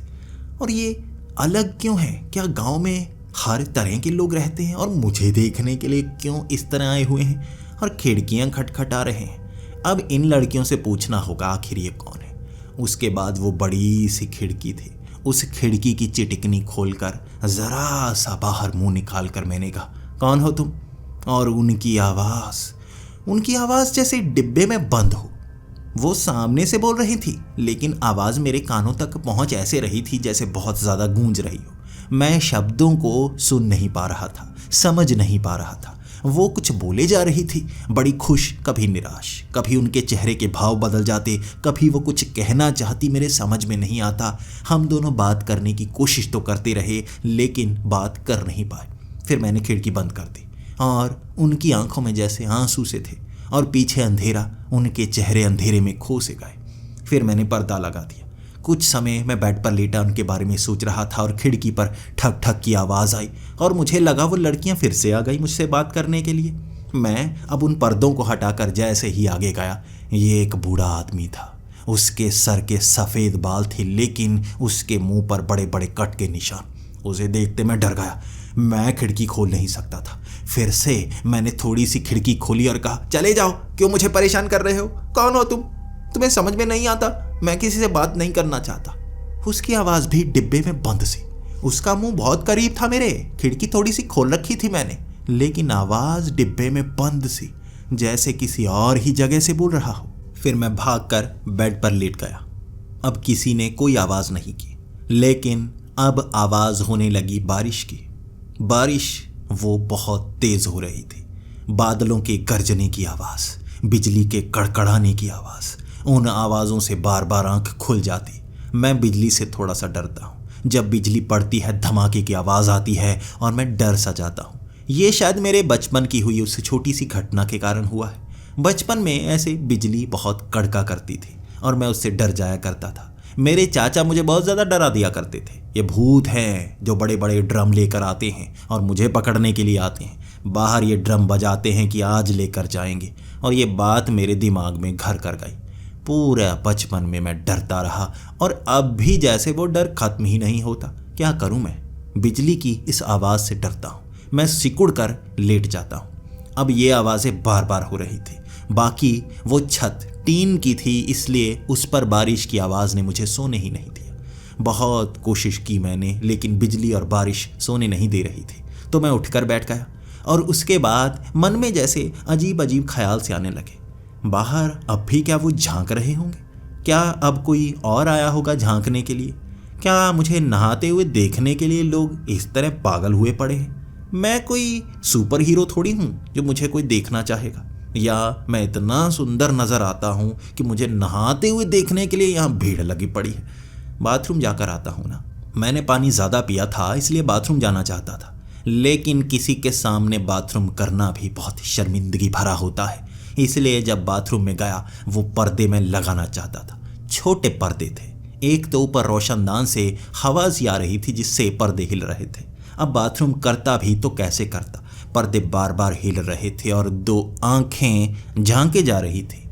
और ये अलग क्यों है? क्या गांव में हर तरह के लोग रहते हैं और मुझे देखने के लिए क्यों इस तरह आए हुए हैं और खिड़कियां खटखटा रहे हैं? अब इन लड़कियों से पूछना होगा आखिर ये कौन है। उसके बाद वो बड़ी सी खिड़की थी। उस खिड़की की चिटिकनी खोलकर जरा सा बाहर मुंह निकालकर मैंने कहा, कौन हो तुम? और उनकी आवाज़ जैसे डिब्बे में बंद हो। वो सामने से बोल रही थी, लेकिन आवाज़ मेरे कानों तक पहुंच ऐसे रही थी जैसे बहुत ज़्यादा गूंज रही हो। मैं शब्दों को सुन नहीं पा रहा था, समझ नहीं पा रहा था। वो कुछ बोले जा रही थी, बड़ी खुश, कभी निराश। कभी उनके चेहरे के भाव बदल जाते, कभी वो कुछ कहना चाहती, मेरे समझ में नहीं आता। हम दोनों बात करने की कोशिश तो करते रहे, लेकिन बात कर नहीं पाए। फिर मैंने खिड़की बंद कर दी और उनकी आंखों में जैसे आंसू से थे और पीछे अंधेरा, उनके चेहरे अंधेरे में खो से गए। फिर मैंने पर्दा लगा दिया। कुछ समय मैं बेड पर लेटा उनके बारे में सोच रहा था और खिड़की पर ठक ठक की आवाज़ आई और मुझे लगा वो लड़कियां फिर से आ गई मुझसे बात करने के लिए। मैं अब उन पर्दों को हटाकर जैसे ही आगे गया, ये एक बूढ़ा आदमी था। उसके सर के सफ़ेद बाल थे, लेकिन उसके मुंह पर बड़े बड़े कट के निशान। उसे देखते मैं डर गया। मैं खिड़की खोल नहीं सकता था। फिर से मैंने थोड़ी सी खिड़की खोली और कहा, चले जाओ, क्यों मुझे परेशान कर रहे हो? कौन हो तुम? तुम्हें समझ में नहीं आता? मैं किसी से बात नहीं करना चाहता। उसकी आवाज़ भी डिब्बे में बंद सी। उसका मुंह बहुत करीब था मेरे। खिड़की थोड़ी सी खोल रखी थी मैंने, लेकिन आवाज़ डिब्बे में बंद सी, जैसे किसी और ही जगह से बोल रहा हो। फिर मैं भागकर बेड पर लेट गया। अब किसी ने कोई आवाज़ नहीं की, लेकिन अब आवाज़ होने लगी बारिश की। बारिश वो बहुत तेज़ हो रही थी। बादलों के गरजने की आवाज़, बिजली के कड़कड़ाने की आवाज़, उन आवाज़ों से बार बार आंख खुल जाती। मैं बिजली से थोड़ा सा डरता हूँ। जब बिजली पड़ती है धमाके की आवाज़ आती है और मैं डर सा जाता हूँ। ये शायद मेरे बचपन की हुई उस छोटी सी घटना के कारण हुआ है। बचपन में ऐसे बिजली बहुत कड़का करती थी और मैं उससे डर जाया करता था। मेरे चाचा मुझे बहुत ज़्यादा डरा दिया करते थे। ये भूत हैं जो बड़े बड़े ड्रम लेकर आते हैं और मुझे पकड़ने के लिए आते हैं। बाहर ये ड्रम बजाते हैं कि आज लेकर जाएंगे, और ये बात मेरे दिमाग में घर कर गई। पूरा बचपन में मैं डरता रहा और अब भी जैसे वो डर खत्म ही नहीं होता। क्या करूं मैं? बिजली की इस आवाज़ से डरता हूं। मैं सिकुड़ कर लेट जाता हूं। अब ये आवाज़ें बार बार हो रही थी। बाकी वो छत टीन की थी, इसलिए उस पर बारिश की आवाज़ ने मुझे सोने ही नहीं दिया। बहुत कोशिश की मैंने, लेकिन बिजली और बारिश सोने नहीं दे रही थी। तो मैं उठकर बैठ गया और उसके बाद मन में जैसे अजीब अजीब ख्याल से आने लगे। बाहर अब भी क्या वो झांक रहे होंगे? क्या अब कोई और आया होगा झांकने के लिए? क्या मुझे नहाते हुए देखने के लिए लोग इस तरह पागल हुए पड़े हैं? मैं कोई सुपर हीरो थोड़ी हूँ जो मुझे कोई देखना चाहेगा, या मैं इतना सुंदर नज़र आता हूँ कि मुझे नहाते हुए देखने के लिए यहाँ भीड़ लगी पड़ी है। बाथरूम जाकर आता हूँ ना। मैंने पानी ज़्यादा पिया था, इसलिए बाथरूम जाना चाहता था, लेकिन किसी के सामने बाथरूम करना भी बहुत शर्मिंदगी भरा होता है। इसलिए जब बाथरूम में गया, वो पर्दे में लगाना चाहता था। छोटे पर्दे थे। एक तो ऊपर रोशनदान से हवा सी आ रही थी, जिससे पर्दे हिल रहे थे। अब बाथरूम करता भी तो कैसे करता? पर्दे बार बार हिल रहे थे और दो आंखें झांके जा रही थी।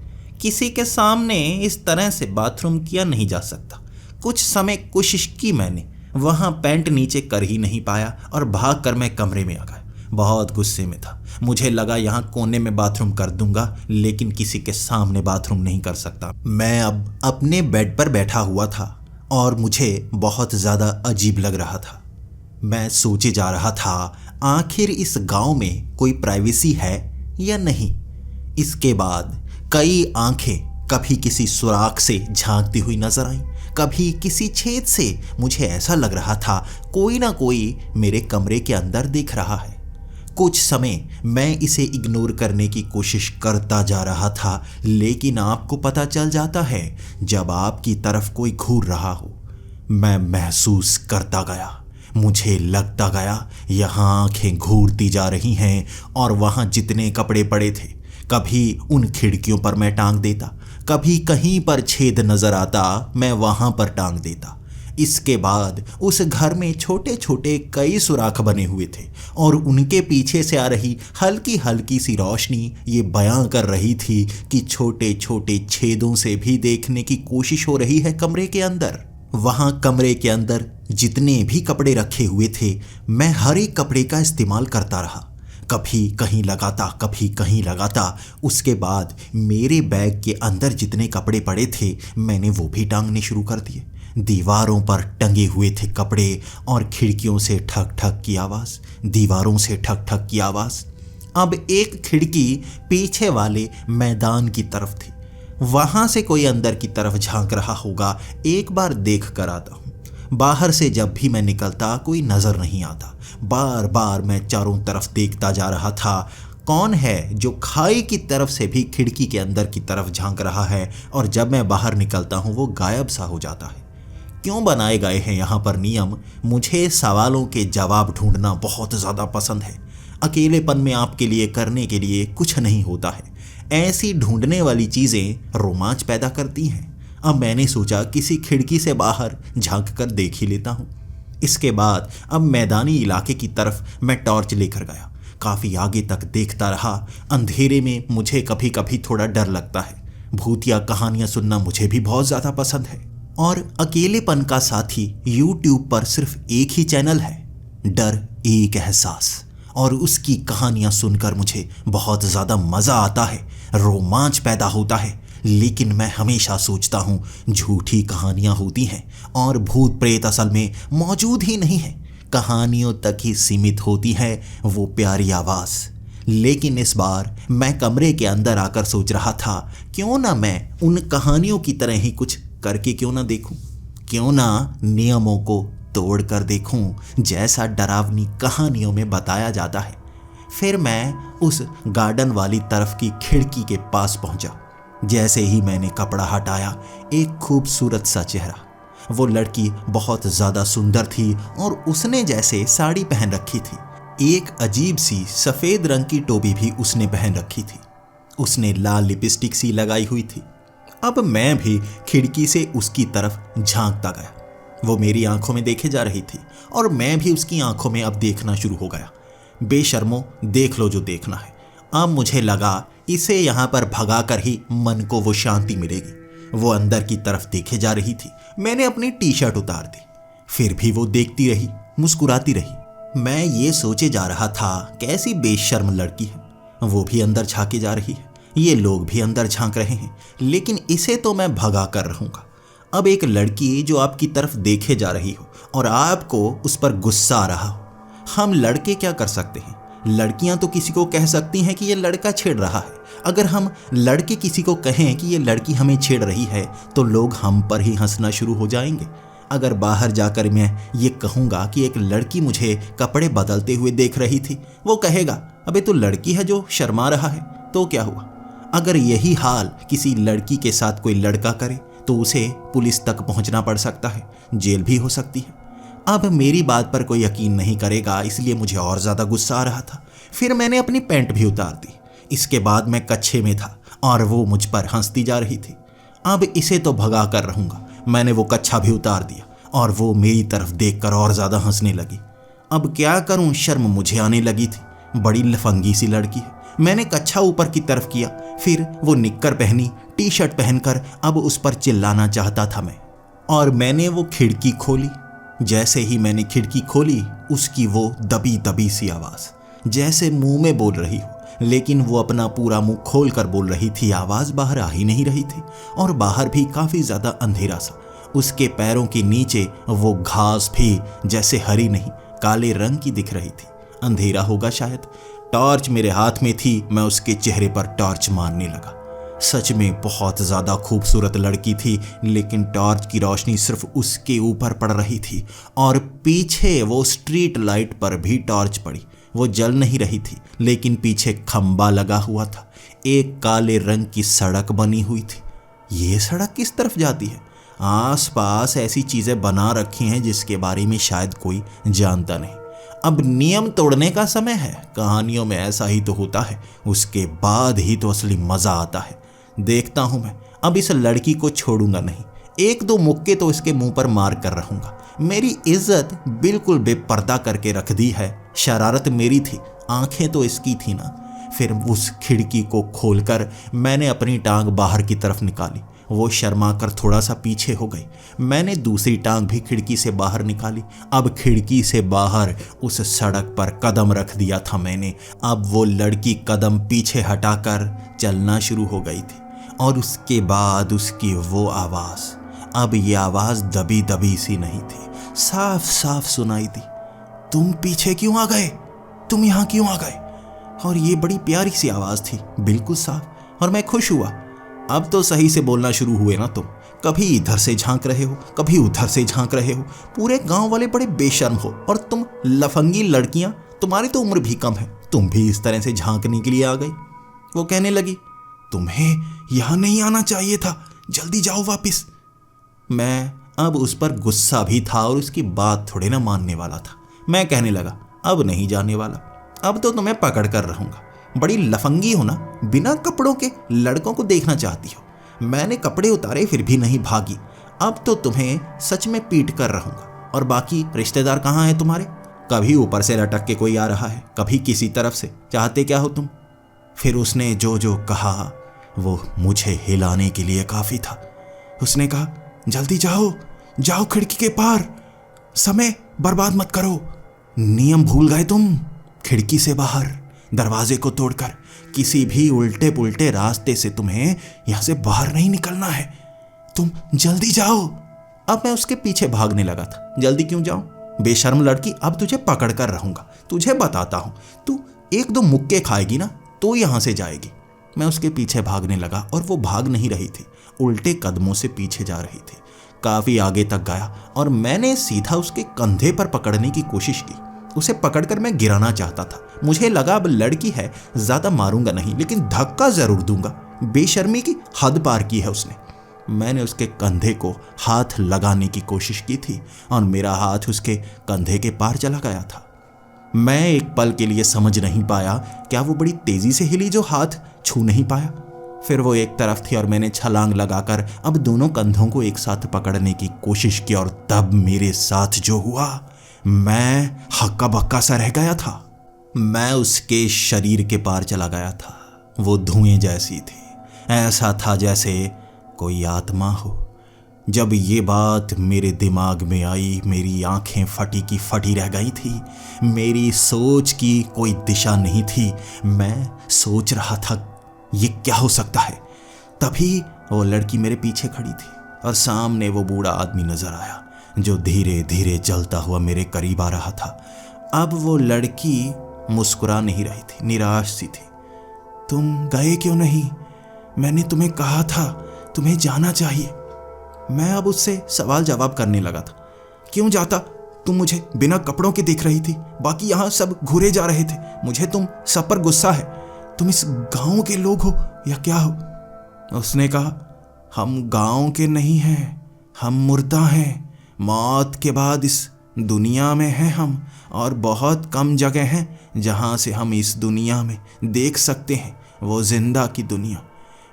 किसी के सामने इस तरह से बाथरूम किया नहीं जा सकता। कुछ समय कोशिश की मैंने, वहाँ पैंट नीचे कर ही नहीं पाया और भाग कर मैं कमरे में आ गया। बहुत गुस्से में था। मुझे लगा यहाँ कोने में बाथरूम कर दूंगा, लेकिन किसी के सामने बाथरूम नहीं कर सकता। मैं अब अपने बेड पर बैठा हुआ था और मुझे बहुत ज़्यादा अजीब लग रहा था। मैं सोचे जा रहा था, आखिर इस गांव में कोई प्राइवेसी है या नहीं। इसके बाद कई आंखें कभी किसी सुराख से झांकती हुई नजर आईं, कभी किसी छेद से। मुझे ऐसा लग रहा था कोई ना कोई मेरे कमरे के अंदर देख रहा है। कुछ समय मैं इसे इग्नोर करने की कोशिश करता जा रहा था, लेकिन आपको पता चल जाता है जब आपकी तरफ कोई घूर रहा हो। मैं महसूस करता गया, मुझे लगता गया यहाँ आंखें घूरती जा रही हैं और वहाँ जितने कपड़े पड़े थे, कभी उन खिड़कियों पर मैं टांग देता, कभी कहीं पर छेद नजर आता मैं वहाँ पर टांग देता। इसके बाद उस घर में छोटे छोटे कई सुराख बने हुए थे और उनके पीछे से आ रही हल्की हल्की सी रोशनी ये बयां कर रही थी कि छोटे छोटे छेदों से भी देखने की कोशिश हो रही है कमरे के अंदर। वहां कमरे के अंदर जितने भी कपड़े रखे हुए थे, मैं हर एक कपड़े का इस्तेमाल करता रहा। कभी कहीं लगाता, कभी कहीं लगाता। उसके बाद मेरे बैग के अंदर जितने कपड़े पड़े थे, मैंने वो भी टांगने शुरू कर दिए। दीवारों पर टंगे हुए थे कपड़े और खिड़कियों से ठक ठक की आवाज़, दीवारों से ठक ठक की आवाज़। अब एक खिड़की पीछे वाले मैदान की तरफ थी, वहाँ से कोई अंदर की तरफ झांक रहा होगा। एक बार देख कर आता हूँ। बाहर से जब भी मैं निकलता कोई नज़र नहीं आता। बार बार मैं चारों तरफ देखता जा रहा था, कौन है जो खाई की तरफ से भी खिड़की के अंदर की तरफ झांक रहा है, और जब मैं बाहर निकलता हूँ वो गायब सा हो जाता है। क्यों बनाए गए हैं यहाँ पर नियम? मुझे सवालों के जवाब ढूंढना बहुत ज़्यादा पसंद है। अकेलेपन में आपके लिए करने के लिए कुछ नहीं होता है। ऐसी ढूंढने वाली चीज़ें रोमांच पैदा करती हैं। अब मैंने सोचा किसी खिड़की से बाहर झांक कर देख ही लेता हूँ। इसके बाद अब मैदानी इलाके की तरफ मैं टॉर्च लेकर गया। काफ़ी आगे तक देखता रहा। अंधेरे में मुझे कभी कभी थोड़ा डर लगता है। भूतिया कहानियाँ सुनना मुझे भी बहुत ज़्यादा पसंद है, और अकेलेपन का साथी यूट्यूब पर सिर्फ एक ही चैनल है, डर एक एहसास, और उसकी कहानियाँ सुनकर मुझे बहुत ज़्यादा मज़ा आता है, रोमांच पैदा होता है। लेकिन मैं हमेशा सोचता हूँ झूठी कहानियाँ होती हैं और भूत प्रेत असल में मौजूद ही नहीं है, कहानियों तक ही सीमित होती है वो प्यारी आवाज़। लेकिन इस बार मैं कमरे के अंदर आकर सोच रहा था, क्यों ना मैं उन कहानियों की तरह ही कुछ करके क्यों ना देखूं, क्यों ना नियमों को तोड़ कर देखूं जैसा डरावनी कहानियों में बताया जाता है। फिर मैं उस गार्डन वाली तरफ की खिड़की के पास पहुंचा। जैसे ही मैंने कपड़ा हटाया, एक खूबसूरत सा चेहरा। वो लड़की बहुत ज़्यादा सुंदर थी और उसने जैसे साड़ी पहन रखी थी। एक अजीब सी सफ़ेद रंग की टोपी भी उसने पहन रखी थी। उसने लाल लिपस्टिक सी लगाई हुई थी। अब मैं भी खिड़की से उसकी तरफ झांकता गया। वो मेरी आंखों में देखे जा रही थी और मैं भी उसकी आंखों में अब देखना शुरू हो गया। बेशर्मो, देख लो जो देखना है। अब मुझे लगा इसे यहाँ पर भगा कर ही मन को वो शांति मिलेगी। वो अंदर की तरफ देखे जा रही थी। मैंने अपनी टी शर्ट उतार दी, फिर भी वो देखती रही, मुस्कुराती रही। मैं ये सोचे जा रहा था कैसी बेशर्म लड़की है। वो भी अंदर झांकी जा रही है, ये लोग भी अंदर झांक रहे हैं, लेकिन इसे तो मैं भगा कर रहूंगा। अब एक लड़की जो आपकी तरफ देखे जा रही हो और आपको उस पर गुस्सा आ रहा हो, हम लड़के क्या कर सकते हैं? लड़कियां तो किसी को कह सकती हैं कि ये लड़का छेड़ रहा है। अगर हम लड़के किसी को कहें कि ये लड़की हमें छेड़ रही है तो लोग हम पर ही हंसना शुरू हो जाएंगे। अगर बाहर जाकर मैं ये कहूँगा कि एक लड़की मुझे कपड़े बदलते हुए देख रही थी, वो कहेगा अबे तो लड़की है जो शर्मा रहा है, तो क्या हुआ? अगर यही हाल किसी लड़की के साथ कोई लड़का करे तो उसे पुलिस तक पहुंचना पड़ सकता है, जेल भी हो सकती है। अब मेरी बात पर कोई यकीन नहीं करेगा, इसलिए मुझे और ज़्यादा गुस्सा आ रहा था। फिर मैंने अपनी पैंट भी उतार दी। इसके बाद मैं कच्छे में था और वो मुझ पर हंसती जा रही थी। अब इसे तो भगा कर रहूँगा। मैंने वो कच्छा भी उतार दिया और वो मेरी तरफ देखकर और ज़्यादा हंसने लगी। अब क्या करूँ, शर्म मुझे आने लगी थी। बड़ी लफंगी सी लड़की है। मैंने कच्छा ऊपर की तरफ किया, फिर वो निक्कर पहनी, टी शर्ट पहनकर अब उस पर चिल्लाना चाहता था मैं। और मैंने वो खिड़की खोली। जैसे ही मैंने खिड़की खोली, उसकी वो दबी दबी सी आवाज़, जैसे मुंह में बोल रही हो, लेकिन वो अपना पूरा मुंह खोल कर बोल रही थी। आवाज़ बाहर आ ही नहीं रही थी और बाहर भी काफ़ी ज़्यादा अंधेरा सा। उसके पैरों के नीचे वो घास भी जैसे हरी नहीं, काले रंग की दिख रही थी। अंधेरा होगा शायद। टॉर्च मेरे हाथ में थी, मैं उसके चेहरे पर टॉर्च मारने लगा। सच में बहुत ज़्यादा खूबसूरत लड़की थी, लेकिन टॉर्च की रोशनी सिर्फ उसके ऊपर पड़ रही थी और पीछे वो स्ट्रीट लाइट पर भी टॉर्च पड़ी। वो जल नहीं रही थी, लेकिन पीछे खंबा लगा हुआ था। एक काले रंग की सड़क बनी हुई थी। ये सड़क किस तरफ जाती है? आसपास ऐसी चीज़ें बना रखी हैं जिसके बारे में शायद कोई जानता नहीं। अब नियम तोड़ने का समय है। कहानियों में ऐसा ही तो होता है, उसके बाद ही तो असली मज़ा आता है। देखता हूं मैं, अब इस लड़की को छोड़ूंगा नहीं। एक दो मुक्के तो इसके मुंह पर मार कर रहूंगा। मेरी इज्जत बिल्कुल बेपर्दा करके रख दी है। शरारत मेरी थी, आंखें तो इसकी थी ना। फिर उस खिड़की को खोलकर मैंने अपनी टांग बाहर की तरफ निकाली। वो शर्मा कर थोड़ा सा पीछे हो गई। मैंने दूसरी टांग भी खिड़की से बाहर निकाली। अब खिड़की से बाहर उस सड़क पर कदम रख दिया था मैंने। अब वो लड़की कदम पीछे हटाकर चलना शुरू हो गई थी और उसके बाद उसकी वो आवाज़, अब ये आवाज़ दबी दबी सी नहीं थी, साफ साफ सुनाई दी। तुम पीछे क्यों आ गए? तुम यहाँ क्यों आ गए? और ये बड़ी प्यारी सी आवाज़ थी, बिल्कुल साफ। और मैं खुश हुआ। अब तो सही से बोलना शुरू हुए ना तुम। कभी इधर से झांक रहे हो, कभी उधर से झांक रहे हो। पूरे गांव वाले बड़े बेशर्म हो। और तुम लफंगी लड़कियां, तुम्हारी तो उम्र भी कम है, तुम भी इस तरह से झांकने के लिए आ गई। वो कहने लगी, तुम्हें यहाँ नहीं आना चाहिए था, जल्दी जाओ वापिस। मैं अब उस पर गुस्सा भी था और उसकी बात थोड़े ना मानने वाला था। मैं कहने लगा, अब नहीं जाने वाला, अब तो तुम्हें पकड़ कर रहूंगा। बड़ी लफंगी हो ना, बिना कपड़ों के लड़कों को देखना चाहती हो। मैंने कपड़े उतारे फिर भी नहीं भागी। अब तो तुम्हें सच में पीट कर रहूंगा। और बाकी रिश्तेदार कहाँ हैं तुम्हारे? कभी ऊपर से लटक के कोई आ रहा है, कभी किसी तरफ से। चाहते क्या हो तुम? फिर उसने जो जो कहा वो मुझे हिलाने के लिए काफ़ी था। उसने कहा, जल्दी जाओ, जाओ खिड़की के पार, समय बर्बाद मत करो। नियम भूल गए तुम? खिड़की से बाहर, दरवाजे को तोड़कर किसी भी उल्टे पुल्टे रास्ते से तुम्हें यहां से बाहर नहीं निकलना है। तुम जल्दी जाओ। अब मैं उसके पीछे भागने लगा था। जल्दी क्यों जाऊं? बेशर्म लड़की, अब तुझे पकड़ कर रहूंगा। तुझे बताता हूं, तू एक दो मुक्के खाएगी ना तो यहां से जाएगी। मैं उसके पीछे भागने लगा और वो भाग नहीं रही थी, उल्टे कदमों से पीछे जा रही थी। काफी आगे तक गया और मैंने सीधा उसके कंधे पर पकड़ने की कोशिश की। उसे पकड़कर मैं गिराना चाहता था। मुझे लगा अब लड़की है, ज्यादा मारूंगा नहीं, लेकिन धक्का जरूर दूंगा। बेशर्मी की हद पार की है उसने। मैंने उसके कंधे को हाथ लगाने की कोशिश की थी और मेरा हाथ उसके कंधे के पार चला गया था। मैं एक पल के लिए समझ नहीं पाया, क्या वो बड़ी तेजी से हिली जो हाथ छू नहीं पाया? फिर वो एक तरफ थी और मैंने छलांग लगाकर अब दोनों कंधों को एक साथ पकड़ने की कोशिश की और तब मेरे साथ जो हुआ, मैं हक्का बक्का सा रह गया था। मैं उसके शरीर के पार चला गया था। वो धुएं जैसी थी। ऐसा था जैसे कोई आत्मा हो, जब ये बात मेरे दिमाग में आई, मेरी आंखें फटी की फटी रह गई थी। मेरी सोच की कोई दिशा नहीं थी। मैं सोच रहा था ये क्या हो सकता है। तभी वो लड़की मेरे पीछे खड़ी थी और सामने वो बूढ़ा आदमी नजर आया जो धीरे धीरे चलता हुआ मेरे करीब आ रहा था। अब वो लड़की मुस्कुरा नहीं रही थी, निराश सी थी। तुम गए क्यों नहीं? मैंने तुम्हें कहा था तुम्हें जाना चाहिए। मैं अब उससे सवाल जवाब करने लगा था। क्यों जाता? तुम मुझे बिना कपड़ों के देख रही थी, बाकी यहाँ सब घूरे जा रहे थे। मुझे तुम सब पर गुस्सा है। तुम इस गांव के लोग हो या क्या हो? उसने कहा, हम गांव के नहीं हैं, हम मुर्दा हैं। मौत के बाद इस दुनिया में हैं हम, और बहुत कम जगह हैं जहाँ से हम इस दुनिया में देख सकते हैं वो जिंदा की दुनिया।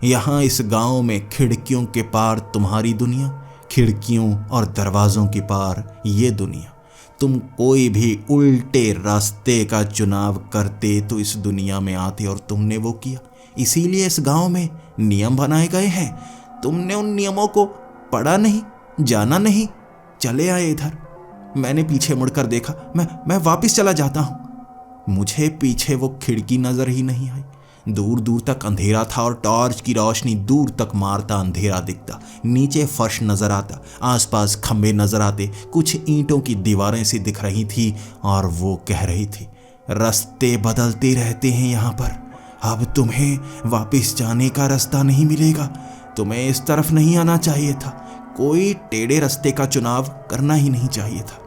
यहाँ इस गांव में खिड़कियों के पार तुम्हारी दुनिया, खिड़कियों और दरवाज़ों के पार ये दुनिया। तुम कोई भी उल्टे रास्ते का चुनाव करते तो इस दुनिया में आते, और तुमने वो किया। इसीलिए इस गांव में नियम बनाए गए हैं। तुमने उन नियमों को पढ़ा नहीं, जाना नहीं, चले आए इधर। मैंने पीछे मुड़कर देखा। मैं वापस चला जाता हूँ। मुझे पीछे वो खिड़की नजर ही नहीं आई। दूर दूर तक अंधेरा था और टॉर्च की रोशनी दूर तक मारता अंधेरा दिखता। नीचे फर्श नजर आता, आसपास खंभे नजर आते, कुछ ईंटों की दीवारें सी दिख रही थी, और वो कह रही थी, रास्ते बदलते रहते हैं यहाँ पर। अब तुम्हें वापस जाने का रास्ता नहीं मिलेगा। तुम्हें इस तरफ नहीं आना चाहिए था। कोई टेढ़े रास्ते का चुनाव करना ही नहीं चाहिए था।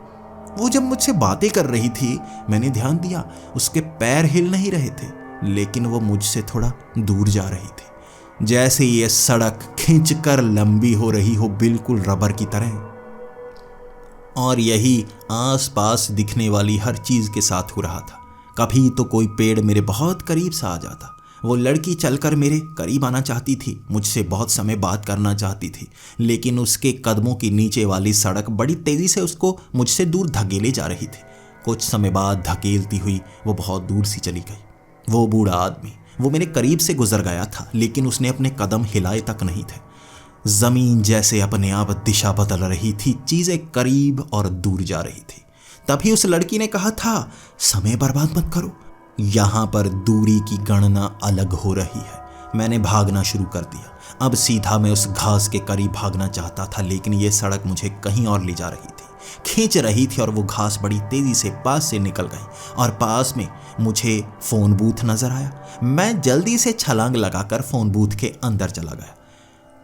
वो जब मुझसे बातें कर रही थी, मैंने ध्यान दिया उसके पैर हिल नहीं रहे थे, लेकिन वो मुझसे थोड़ा दूर जा रही थी, जैसे ये सड़क खींचकर लंबी हो रही हो, बिल्कुल रबर की तरह। और यही आसपास दिखने वाली हर चीज के साथ हो रहा था। कभी तो कोई पेड़ मेरे बहुत करीब सा आ जाता। वो लड़की चलकर मेरे करीब आना चाहती थी, मुझसे बहुत समय बात करना चाहती थी, लेकिन उसके कदमों की नीचे वाली सड़क बड़ी तेजी से उसको मुझसे दूर धकेले जा रही थी। कुछ समय बाद धकेलती हुई वो बहुत दूर सी चली गई। वो बूढ़ा आदमी वो मेरे करीब से गुजर गया था, लेकिन उसने अपने कदम हिलाए तक नहीं थे। जमीन जैसे अपने आप दिशा बदल रही थी, चीजें करीब और दूर जा रही थी। तभी उस लड़की ने कहा था, समय बर्बाद मत करो, यहाँ पर दूरी की गणना अलग हो रही है। मैंने भागना शुरू कर दिया। अब सीधा मैं उस घास के करीब भागना चाहता था, लेकिन ये सड़क मुझे कहीं और ले जा रही थी, खींच रही थी, और वो घास बड़ी तेजी से पास से निकल गई, और पास में मुझे फोन बूथ नजर आया। मैं जल्दी से छलांग लगाकर फोन बूथ के अंदर चला गया।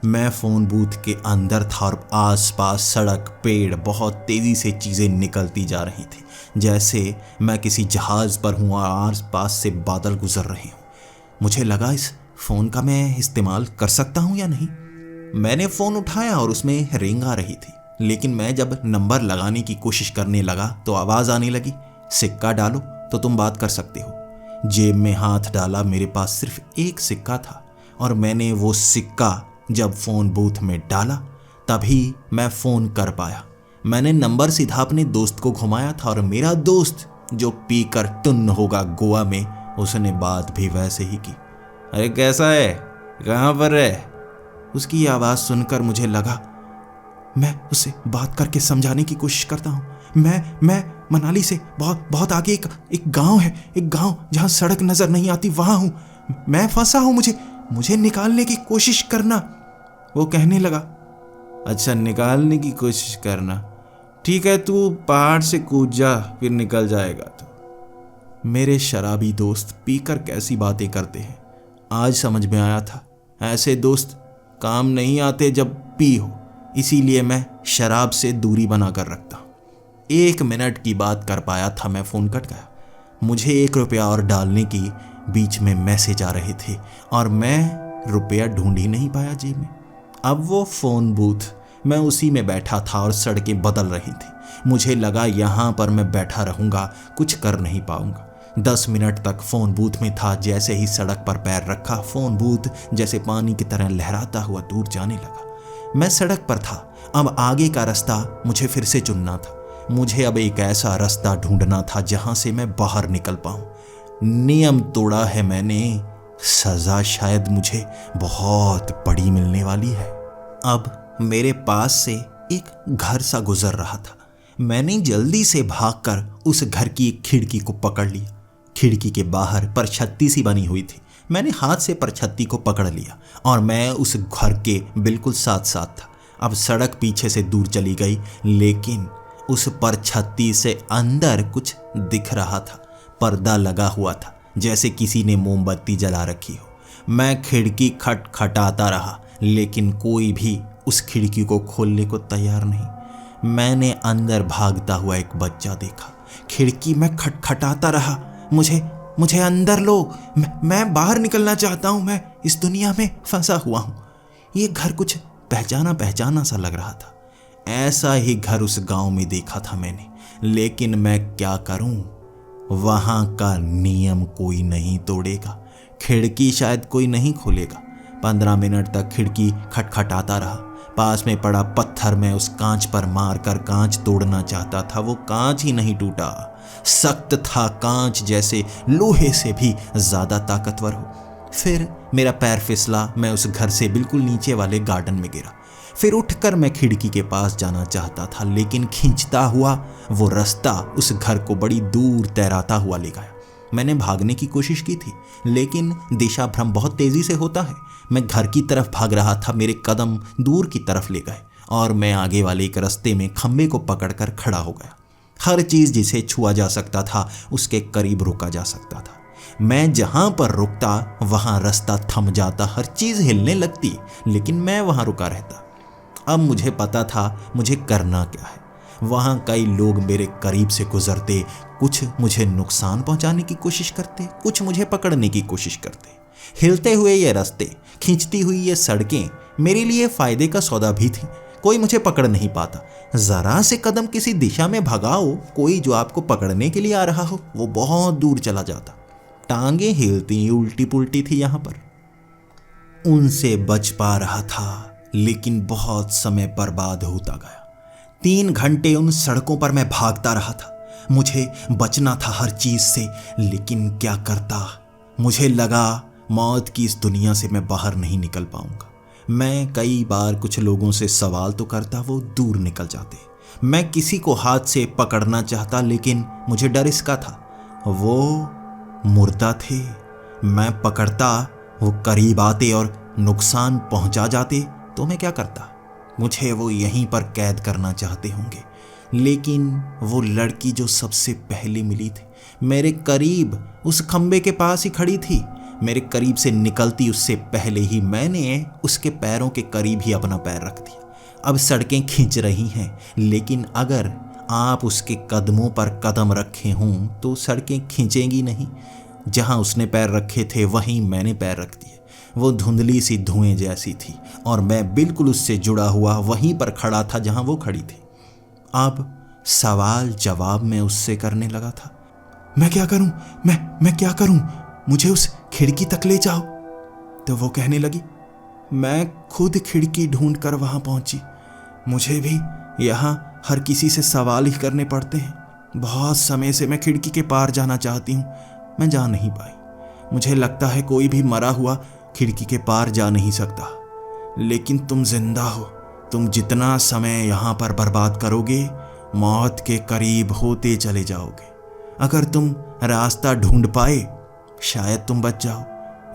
मैं फोन बूथ के अंदर था और आसपास सड़क, पेड़, बहुत तेजी से चीजें निकलती जा रही थी, जैसे मैं किसी जहाज पर हूं और आसपास से बादल गुजर रहे हूं। मुझे लगा, इस फोन का मैं इस्तेमाल कर सकता हूं या नहीं। मैंने फोन उठाया और उसमें रिंग आ रही थी, लेकिन मैं जब नंबर लगाने की कोशिश करने लगा तो आवाज आने लगी, सिक्का डालो तो तुम बात कर सकते हो। जेब में हाथ डाला, मेरे पास सिर्फ एक सिक्का था, और मैंने वो सिक्का जब फोन बूथ में डाला तभी मैं फोन कर पाया। मैंने नंबर सीधा अपने दोस्त को घुमाया था, और मेरा दोस्त जो पीकर टुन्न होगा गोवा में, उसने बात भी वैसे ही की। अरे कैसा है, कहाँ पर है? उसकी आवाज़ सुनकर मुझे लगा, मैं उसे बात करके समझाने की कोशिश करता हूँ। मैं मनाली से बहुत आगे एक गांव है, एक गांव जहाँ सड़क नजर नहीं आती, वहाँ हूँ। मैं फंसा हूँ, मुझे निकालने की कोशिश करना। वो कहने लगा, अच्छा निकालने की कोशिश करना, ठीक है, तू पहाड़ से कूद जा, फिर निकल जाएगा तो। मेरे शराबी दोस्त पीकर कैसी बातें करते हैं, आज समझ में आया था। ऐसे दोस्त काम नहीं आते जब पी हो, इसीलिए मैं शराब से दूरी बनाकर रखता हूँ। 1 मिनट की बात कर पाया था, मैं फ़ोन कट गया। मुझे 1 रुपया और डालने की बीच में मैसेज आ रहे थे, और मैं रुपया ढूंढ ही नहीं पाया जेब में। अब वो फ़ोन बूथ, मैं उसी में बैठा था और सड़कें बदल रही थी। मुझे लगा यहाँ पर मैं बैठा रहूँगा, कुछ कर नहीं पाऊँगा। 10 मिनट तक फ़ोन बूथ में था। जैसे ही सड़क पर पैर रखा, फ़ोन बूथ जैसे पानी की तरह लहराता हुआ दूर जाने लगा। मैं सड़क पर था। अब आगे का रास्ता मुझे फिर से चुनना था। मुझे अब एक ऐसा रास्ता ढूंढना था जहाँ से मैं बाहर निकल पाऊँ। नियम तोड़ा है मैंने, सज़ा शायद मुझे बहुत बड़ी मिलने वाली है। अब मेरे पास से एक घर सा गुजर रहा था। मैंने जल्दी से भागकर उस घर की एक खिड़की को पकड़ लिया। खिड़की के बाहर परछत्ती सी बनी हुई थी। मैंने हाथ से परछत्ती को पकड़ लिया और मैं उस घर के बिल्कुल साथ साथ था। अब सड़क पीछे से दूर चली गई, लेकिन उस परछत्ती से अंदर कुछ दिख रहा था। पर्दा लगा हुआ था, जैसे किसी ने मोमबत्ती जला रखी हो। मैं खिड़की खटखटाता रहा, लेकिन कोई भी उस खिड़की को खोलने को तैयार नहीं। मैंने अंदर भागता हुआ एक बच्चा देखा। खिड़की में खटखटाता रहा, मुझे अंदर लो, मैं बाहर निकलना चाहता हूँ, मैं इस दुनिया में फंसा हुआ हूँ। ये घर कुछ पहचाना पहचाना सा लग रहा था। ऐसा ही घर उस गांव में देखा था मैंने, लेकिन मैं क्या करूं? वहां का नियम कोई नहीं तोड़ेगा, खिड़की शायद कोई नहीं खोलेगा। 15 मिनट तक खिड़की खटखटाता रहा। पास में पड़ा पत्थर मैं उस कांच पर मारकर कांच तोड़ना चाहता था, वो कांच ही नहीं टूटा। सख्त था कांच, जैसे लोहे से भी ज्यादा ताकतवर हो। फिर मेरा पैर फिसला, मैं उस घर से बिल्कुल नीचे वाले गार्डन में गिरा। फिर उठकर मैं खिड़की के पास जाना चाहता था, लेकिन खींचता हुआ वो रास्ता उस घर को बड़ी दूर तैराता हुआ ले गया। मैंने भागने की कोशिश की थी, लेकिन दिशा भ्रम बहुत तेजी से होता है। मैं घर की तरफ भाग रहा था, मेरे कदम दूर की तरफ ले गए और मैं आगे वाले एक रास्ते में खंबे को पकड़कर खड़ा हो गया। हर चीज जिसे छुआ जा सकता था उसके करीब रुका जा सकता था। मैं जहां पर रुकता वहां रास्ता थम जाता, हर चीज हिलने लगती, लेकिन मैं वहां रुका रहता। अब मुझे पता था मुझे करना क्या है। वहां कई लोग मेरे करीब से गुजरते, कुछ मुझे नुकसान पहुंचाने की कोशिश करते, कुछ मुझे पकड़ने की कोशिश करते। हिलते हुए ये रास्ते, खींचती हुई ये सड़कें मेरे लिए फायदे का सौदा भी थी। कोई मुझे पकड़ नहीं पाता। जरा से कदम किसी दिशा में भगाओ, कोई जो आपको पकड़ने के लिए आ रहा हो वो बहुत दूर चला जाता। टांगे हिलती उल्टी पुल्टी थी यहां पर। उनसे बच पा रहा था, लेकिन बहुत समय बर्बाद होता गया। 3 घंटे उन सड़कों पर मैं भागता रहा था। मुझे बचना था हर चीज से, लेकिन क्या करता? मुझे लगा मौत की इस दुनिया से मैं बाहर नहीं निकल पाऊंगा। मैं कई बार कुछ लोगों से सवाल तो करता, वो दूर निकल जाते। मैं किसी को हाथ से पकड़ना चाहता, लेकिन मुझे डर इसका था, वो मुर्दा थे। मैं पकड़ता, वो करीब आते और नुकसान पहुंचा जाते तो मैं क्या करता? मुझे वो यहीं पर कैद करना चाहते होंगे, लेकिन वो लड़की जो सबसे पहले मिली थी मेरे करीब, उस खंबे के पास ही खड़ी थी। मेरे करीब से निकलती उससे पहले ही मैंने उसके पैरों के करीब ही अपना पैर रख दिया। अब सड़कें खींच रही हैं, लेकिन अगर आप उसके कदमों पर कदम रखे हों तो सड़कें खींचेंगी नहीं। जहां उसने पैर रखे थे वहीं मैंने पैर रख दिए। वो धुंधली सी धुएं जैसी थी और मैं बिल्कुल उससे जुड़ा हुआ वहीं पर खड़ा था जहां वो खड़ी थी। अब सवाल जवाब मैं उससे करने लगा था। मैं क्या करूं? मैं क्या करूं? मुझे उस खिड़की तक ले जाओ। तो वो कहने लगी, मैं खुद खिड़की ढूंढ कर वहां पहुंची। मुझे भी यहां हर किसी से सवाल ही करने पड़ते हैं। बहुत समय से मैं खिड़की के पार जाना चाहती हूं, मैं जा नहीं पाई। मुझे लगता है कोई भी मरा हुआ खिड़की के पार जा नहीं सकता, लेकिन तुम जिंदा हो। तुम जितना समय यहाँ पर बर्बाद करोगे, मौत के करीब होते चले जाओगे। अगर तुम रास्ता ढूंढ पाए, शायद तुम बच जाओ।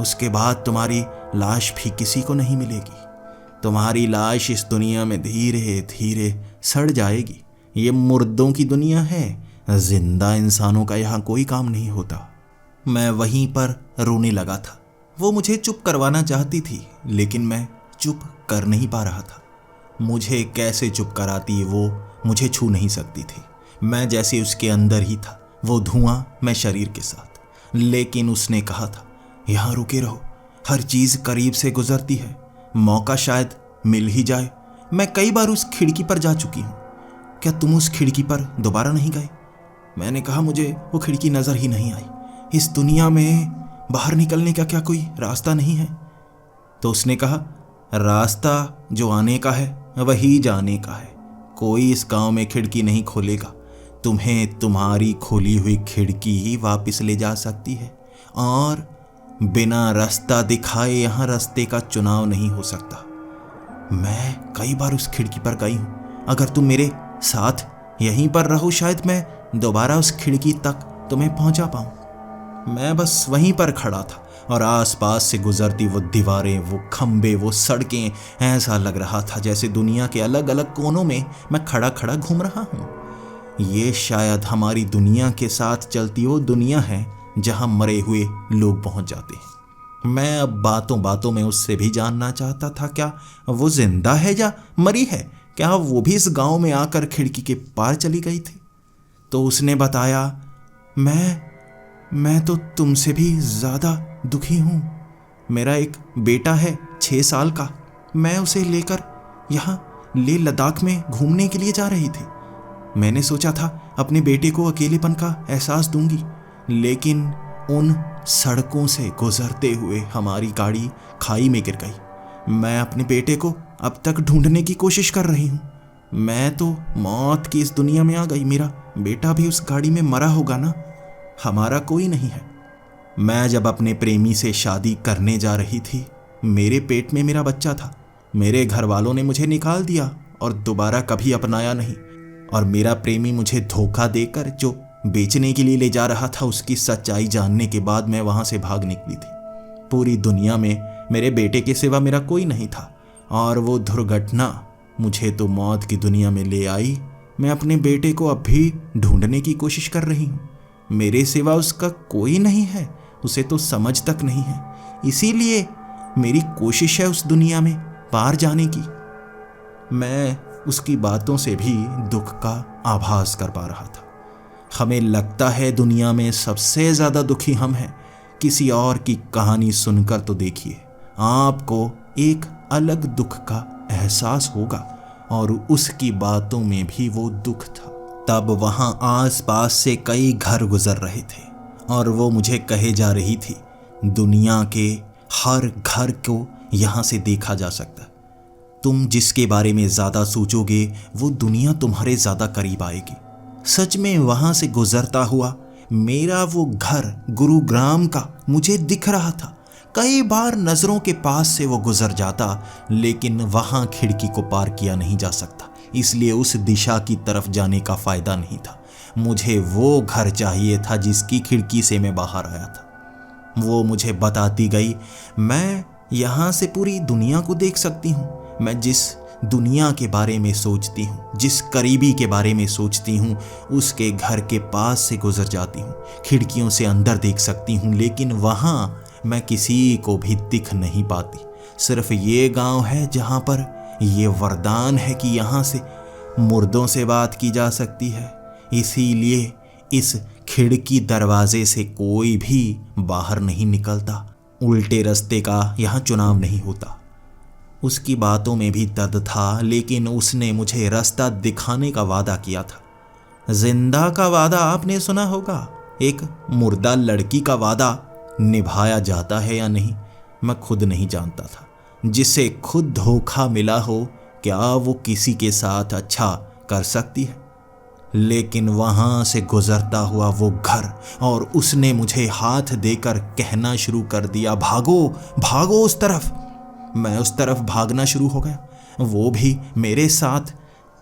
उसके बाद तुम्हारी लाश भी किसी को नहीं मिलेगी। तुम्हारी लाश इस दुनिया में धीरे धीरे सड़ जाएगी। ये मुर्दों की दुनिया है, जिंदा इंसानों का यहाँ कोई काम नहीं होता। मैं वहीं पर रोने लगा था। वो मुझे चुप करवाना चाहती थी, लेकिन मैं चुप कर नहीं पा रहा था। मुझे कैसे चुप कराती, वो मुझे छू नहीं सकती थी। मैं जैसे उसके अंदर ही था, वो धुआं मैं शरीर के साथ। लेकिन उसने कहा था, यहाँ रुके रहो, हर चीज करीब से गुजरती है, मौका शायद मिल ही जाए। मैं कई बार उस खिड़की पर जा चुकी हूँ, क्या तुम उस खिड़की पर दोबारा नहीं गए? मैंने कहा, मुझे वो खिड़की नजर ही नहीं आई। इस दुनिया में बाहर निकलने का क्या कोई रास्ता नहीं है? तो उसने कहा, रास्ता जो आने का है वही जाने का है। कोई इस गांव में खिड़की नहीं खोलेगा। तुम्हें तुम्हारी खोली हुई खिड़की ही वापस ले जा सकती है, और बिना रास्ता दिखाए यहाँ रास्ते का चुनाव नहीं हो सकता। मैं कई बार उस खिड़की पर गई हूँ। अगर तुम मेरे साथ यहीं पर रहो शायद मैं दोबारा उस खिड़की तक तुम्हें पहुंचा पाऊं। मैं बस वहीं पर खड़ा था और आसपास से गुजरती वो दीवारें, वो खंबे, वो सड़कें, ऐसा लग रहा था जैसे दुनिया के अलग अलग कोनों में मैं खड़ा खड़ा घूम रहा हूँ। ये शायद हमारी दुनिया के साथ चलती वो दुनिया है जहाँ मरे हुए लोग पहुँच जाते हैं। मैं अब बातों बातों में उससे भी जानना चाहता था, क्या वो जिंदा है या मरी है? क्या वो भी इस गांव में आकर खिड़की के पार चली गई थी? तो उसने बताया, मैं तो तुमसे भी ज़्यादा दुखी हूँ। मेरा एक बेटा है 6 साल का। मैं उसे लेकर यहाँ लेह लद्दाख में घूमने के लिए जा रही थी। मैंने सोचा था अपने बेटे को अकेलेपन का एहसास दूंगी, लेकिन उन सड़कों से गुजरते हुए हमारी गाड़ी खाई में गिर गई। मैं अपने बेटे को अब तक ढूंढने की कोशिश कर रही हूँ। मैं तो मौत की इस दुनिया में आ गई। मेरा बेटा भी उस गाड़ी में मरा होगा ना? हमारा कोई नहीं है। मैं जब अपने प्रेमी से शादी करने जा रही थी, मेरे पेट में मेरा बच्चा था। मेरे घर वालों ने मुझे निकाल दिया और दोबारा कभी अपनाया नहीं। और मेरा प्रेमी मुझे धोखा देकर जो बेचने के लिए ले जा रहा था, उसकी सच्चाई जानने के बाद मैं वहां से भाग निकली थी। पूरी दुनिया में मेरे बेटे के सिवा मेरा कोई नहीं था और वो दुर्घटना मुझे तो मौत की दुनिया में ले आई। मैं अपने बेटे को अब भी ढूंढने की कोशिश कर रही हूँ। मेरे सिवा उसका कोई नहीं है, उसे तो समझ तक नहीं है। इसीलिए मेरी कोशिश है उस दुनिया में पार जाने की। मैं उसकी बातों से भी दुख का आभास कर पा रहा था। हमें लगता है दुनिया में सबसे ज़्यादा दुखी हम हैं। किसी और की कहानी सुनकर तो देखिए, आपको एक अलग दुख का एहसास होगा और उसकी बातों में भी वो दुख था। तब वहां आसपास से कई घर गुजर रहे थे और वो मुझे कहे जा रही थी, दुनिया के हर घर को यहाँ से देखा जा सकता है। तुम जिसके बारे में ज़्यादा सोचोगे वो दुनिया तुम्हारे ज़्यादा करीब आएगी। सच में वहाँ से गुजरता हुआ मेरा वो घर गुरुग्राम का मुझे दिख रहा था। कई बार नज़रों के पास से वो गुजर जाता, लेकिन वहाँ खिड़की को पार किया नहीं जा सकता, इसलिए उस दिशा की तरफ जाने का फ़ायदा नहीं था। मुझे वो घर चाहिए था जिसकी खिड़की से मैं बाहर आया था। वो मुझे बताती गई, मैं यहाँ से पूरी दुनिया को देख सकती हूँ। मैं जिस दुनिया के बारे में सोचती हूँ, जिस करीबी के बारे में सोचती हूँ, उसके घर के पास से गुजर जाती हूँ। खिड़कियों से अंदर देख सकती हूँ, लेकिन वहाँ मैं किसी को भी दिख नहीं पाती। सिर्फ ये गांव है जहाँ पर ये वरदान है कि यहाँ से मुर्दों से बात की जा सकती है। इसीलिए इस खिड़की दरवाजे से कोई भी बाहर नहीं निकलता। उल्टे रास्ते का यहाँ चुनाव नहीं होता। उसकी बातों में भी दर्द था, लेकिन उसने मुझे रास्ता दिखाने का वादा किया था। जिंदा का वादा आपने सुना होगा, एक मुर्दा लड़की का वादा निभाया जाता है या नहीं, मैं खुद नहीं जानता था। जिसे खुद धोखा मिला हो, क्या वो किसी के साथ अच्छा कर सकती है? लेकिन वहां से गुजरता हुआ वो घर, और उसने मुझे हाथ देकर कहना शुरू कर दिया, भागो भागो उस तरफ। मैं उस तरफ भागना शुरू हो गया, वो भी मेरे साथ।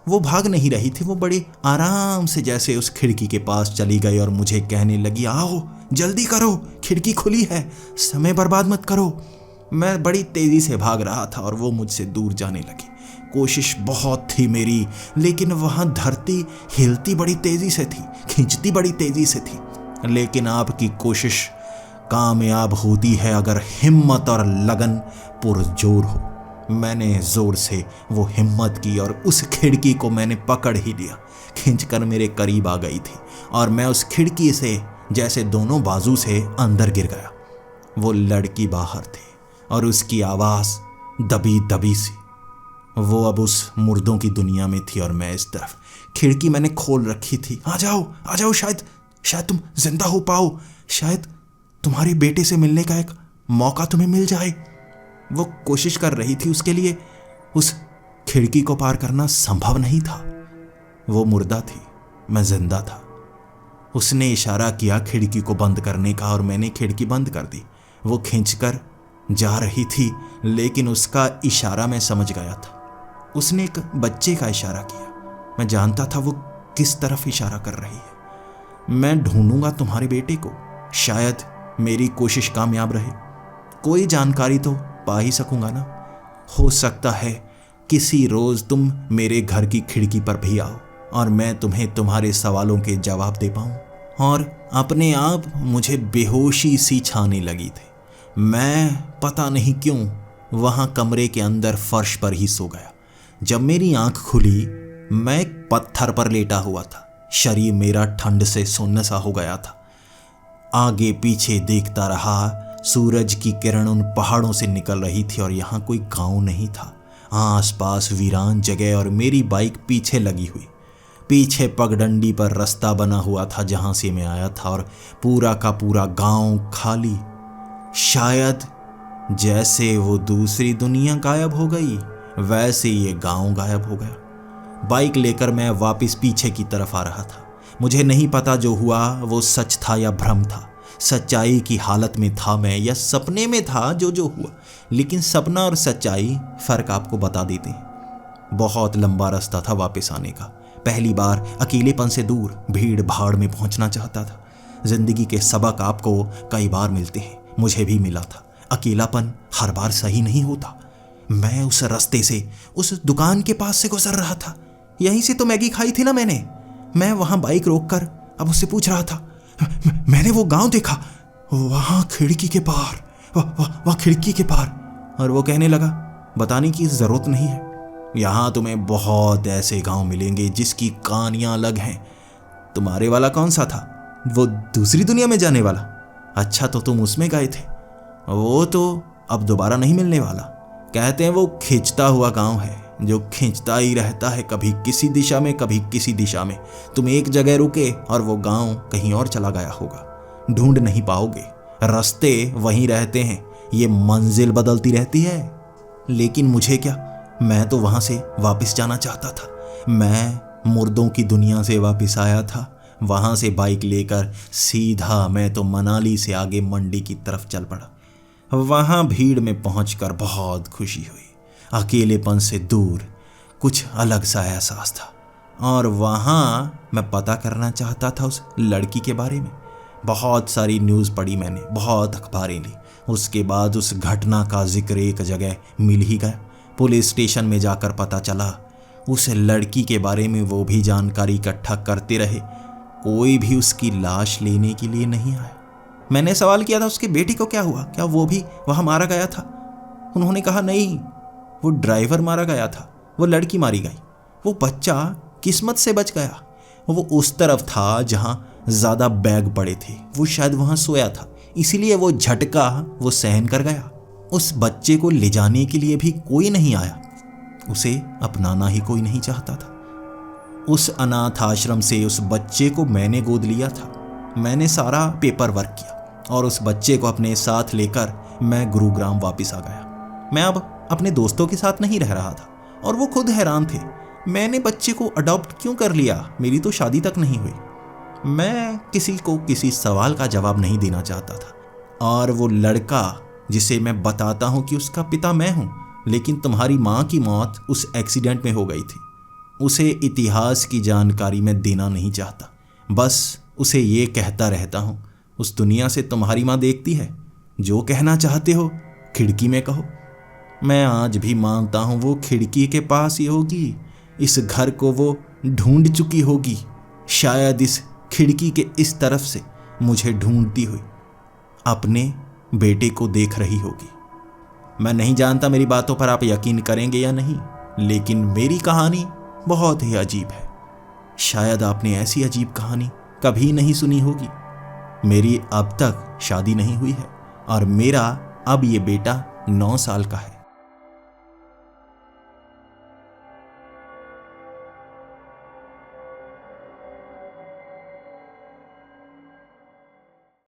वो भाग नहीं रही थी, वो बड़े आराम से जैसे उस खिड़की के पास चली गई और मुझे कहने लगी, आओ जल्दी करो, खिड़की खुली है, समय बर्बाद मत करो। मैं बड़ी तेजी से भाग रहा था और वो मुझसे दूर जाने लगी। कोशिश बहुत थी मेरी, लेकिन वहां धरती हिलती बड़ी तेजी से थी, खींचती बड़ी तेजी से थी। लेकिन आपकी कोशिश कामयाब होती है अगर हिम्मत और लगन पुरजोर हो। मैंने जोर से वो हिम्मत की और उस खिड़की को मैंने पकड़ ही लिया। खींचकर मेरे करीब आ गई थी और मैं उस खिड़की से जैसे दोनों बाजू से अंदर गिर गया। वो लड़की बाहर थी और उसकी आवाज़ दबी दबी सी। वो अब उस मुर्दों की दुनिया में थी और मैं इस तरफ। खिड़की मैंने खोल रखी थी। आ जाओ, शायद तुम जिंदा हो पाओ, शायद तुम्हारे बेटे से मिलने का एक मौका तुम्हें मिल जाए। वो कोशिश कर रही थी, उसके लिए उस खिड़की को पार करना संभव नहीं था। वो मुर्दा थी, मैं जिंदा था। उसने इशारा किया खिड़की को बंद करने का और मैंने खिड़की बंद कर दी। वो खींचकर जा रही थी, लेकिन उसका इशारा मैं समझ गया था। उसने एक बच्चे का इशारा किया। मैं जानता था वो किस तरफ इशारा कर रही है। मैं ढूंढूंगा तुम्हारे बेटे को, शायद मेरी कोशिश कामयाब रहे, कोई जानकारी तो पा ही सकूंगा ना। हो सकता है किसी रोज तुम मेरे घर की खिड़की पर भी आओ और मैं तुम्हें तुम्हारे सवालों के जवाब दे पाऊं। और अपने आप मुझे बेहोशी सी छाने लगी थी। मैं पता नहीं क्यों वहां कमरे के अंदर फर्श पर ही सो गया। जब मेरी आंख खुली, मैं एक पत्थर पर लेटा हुआ था। शरीर मेरा ठंड से सुन्न सा हो गया था। आगे पीछे देखता रहा। सूरज की किरण उन पहाड़ों से निकल रही थी और यहाँ कोई गांव नहीं था। आसपास वीरान जगह और मेरी बाइक पीछे लगी हुई। पीछे पगडंडी पर रास्ता बना हुआ था जहां से मैं आया था और पूरा का पूरा गांव खाली। शायद जैसे वो दूसरी दुनिया गायब हो गई, वैसे ये गांव गायब हो गया। बाइक लेकर मैं वापस पीछे की तरफ आ रहा था। मुझे नहीं पता जो हुआ वो सच था या भ्रम था, सच्चाई की हालत में था मैं या सपने में था जो हुआ। लेकिन सपना और सच्चाई फर्क आपको बता देते हैं। बहुत लंबा रास्ता था वापस आने का। पहली बार अकेलेपन से दूर भीड़ भाड़ में पहुंचना चाहता था। जिंदगी के सबक आपको कई बार मिलते हैं, मुझे भी मिला था। अकेलापन हर बार सही नहीं होता। मैं उस रास्ते से उस दुकान के पास से गुजर रहा था। यहीं से तो मैगी खाई थी ना मैंने। मैं वहां बाइक रोककर अब उससे पूछ रहा था, मैंने वो गांव देखा, वहां खिड़की के पार, वहां खिड़की के पार। और वो कहने लगा, बताने की जरूरत नहीं है, यहाँ तुम्हें बहुत ऐसे गांव मिलेंगे जिसकी कहानियां अलग हैं। तुम्हारे वाला कौन सा था? वो दूसरी दुनिया में जाने वाला? अच्छा, तो तुम उसमें गए थे। वो तो अब दोबारा नहीं मिलने वाला। कहते हैं वो खींचता हुआ गांव है जो खींचता ही रहता है, कभी किसी दिशा में कभी किसी दिशा में। तुम एक जगह रुके और वो गांव कहीं और चला गया होगा। ढूंढ नहीं पाओगे, रास्ते वहीं रहते हैं, ये मंजिल बदलती रहती है। लेकिन मुझे क्या, मैं तो वहां से वापस जाना चाहता था। मैं मुर्दों की दुनिया से वापस आया था। वहां से बाइक लेकर सीधा मैं तो मनाली से आगे मंडी की तरफ चल पड़ा। वहां भीड़ में पहुंचकर बहुत खुशी हुई। अकेलेपन से दूर कुछ अलग सा एहसास था। और वहां मैं पता करना चाहता था उस लड़की के बारे में। बहुत सारी न्यूज़ पढ़ी मैंने, बहुत अखबारें ली। उसके बाद उस घटना का जिक्र एक जगह मिल ही गया। पुलिस स्टेशन में जाकर पता चला उस लड़की के बारे में। वो भी जानकारी इकट्ठा करते रहे, कोई भी उसकी लाश लेने के लिए नहीं आया। मैंने सवाल किया था, उसके बेटे को क्या हुआ, क्या वो भी वहां मारा गया था? उन्होंने कहा, नहीं, वो ड्राइवर मारा गया था, वो लड़की मारी गई। वो बच्चा किस्मत से बच गया। वो उस तरफ था जहां ज्यादा बैग पड़े थे। वो शायद वहां सोया था, इसीलिए वो झटका वो सहन कर गया। उस बच्चे को ले जाने के लिए भी कोई नहीं आया। उसे अपनाना ही कोई नहीं चाहता था। उस अनाथ आश्रम से उस बच्चे को मैंने गोद लिया था। मैंने सारा पेपर वर्क किया और उस बच्चे को अपने साथ लेकर मैं गुरुग्राम वापस आ गया। मैं अब अपने दोस्तों के साथ नहीं रह रहा था और वो खुद हैरान थे। मैंने बच्चे को अडॉप्ट क्यों कर लिया? मेरी तो शादी तक नहीं हुई। मैं किसी को किसी सवाल का जवाब नहीं देना चाहता था। और वो लड़का जिसे मैं बताता हूँ कि उसका पिता मैं हूँ, लेकिन तुम्हारी माँ की मौत उस एक्सीडेंट में हो गई थी, उसे इतिहास की जानकारी मैं देना नहीं चाहता। बस उसे ये कहता रहता हूँ, उस दुनिया से तुम्हारी माँ देखती है। जो कहना चाहते हो खिड़की में कहो। मैं आज भी मानता हूँ वो खिड़की के पास ही होगी। इस घर को वो ढूंढ चुकी होगी। शायद इस खिड़की के इस तरफ से मुझे ढूंढती हुई अपने बेटे को देख रही होगी। मैं नहीं जानता मेरी बातों पर आप यकीन करेंगे या नहीं, लेकिन मेरी कहानी बहुत ही अजीब है। शायद आपने ऐसी अजीब कहानी कभी नहीं सुनी होगी। मेरी अब तक शादी नहीं हुई है और मेरा अब ये बेटा 9 साल का है।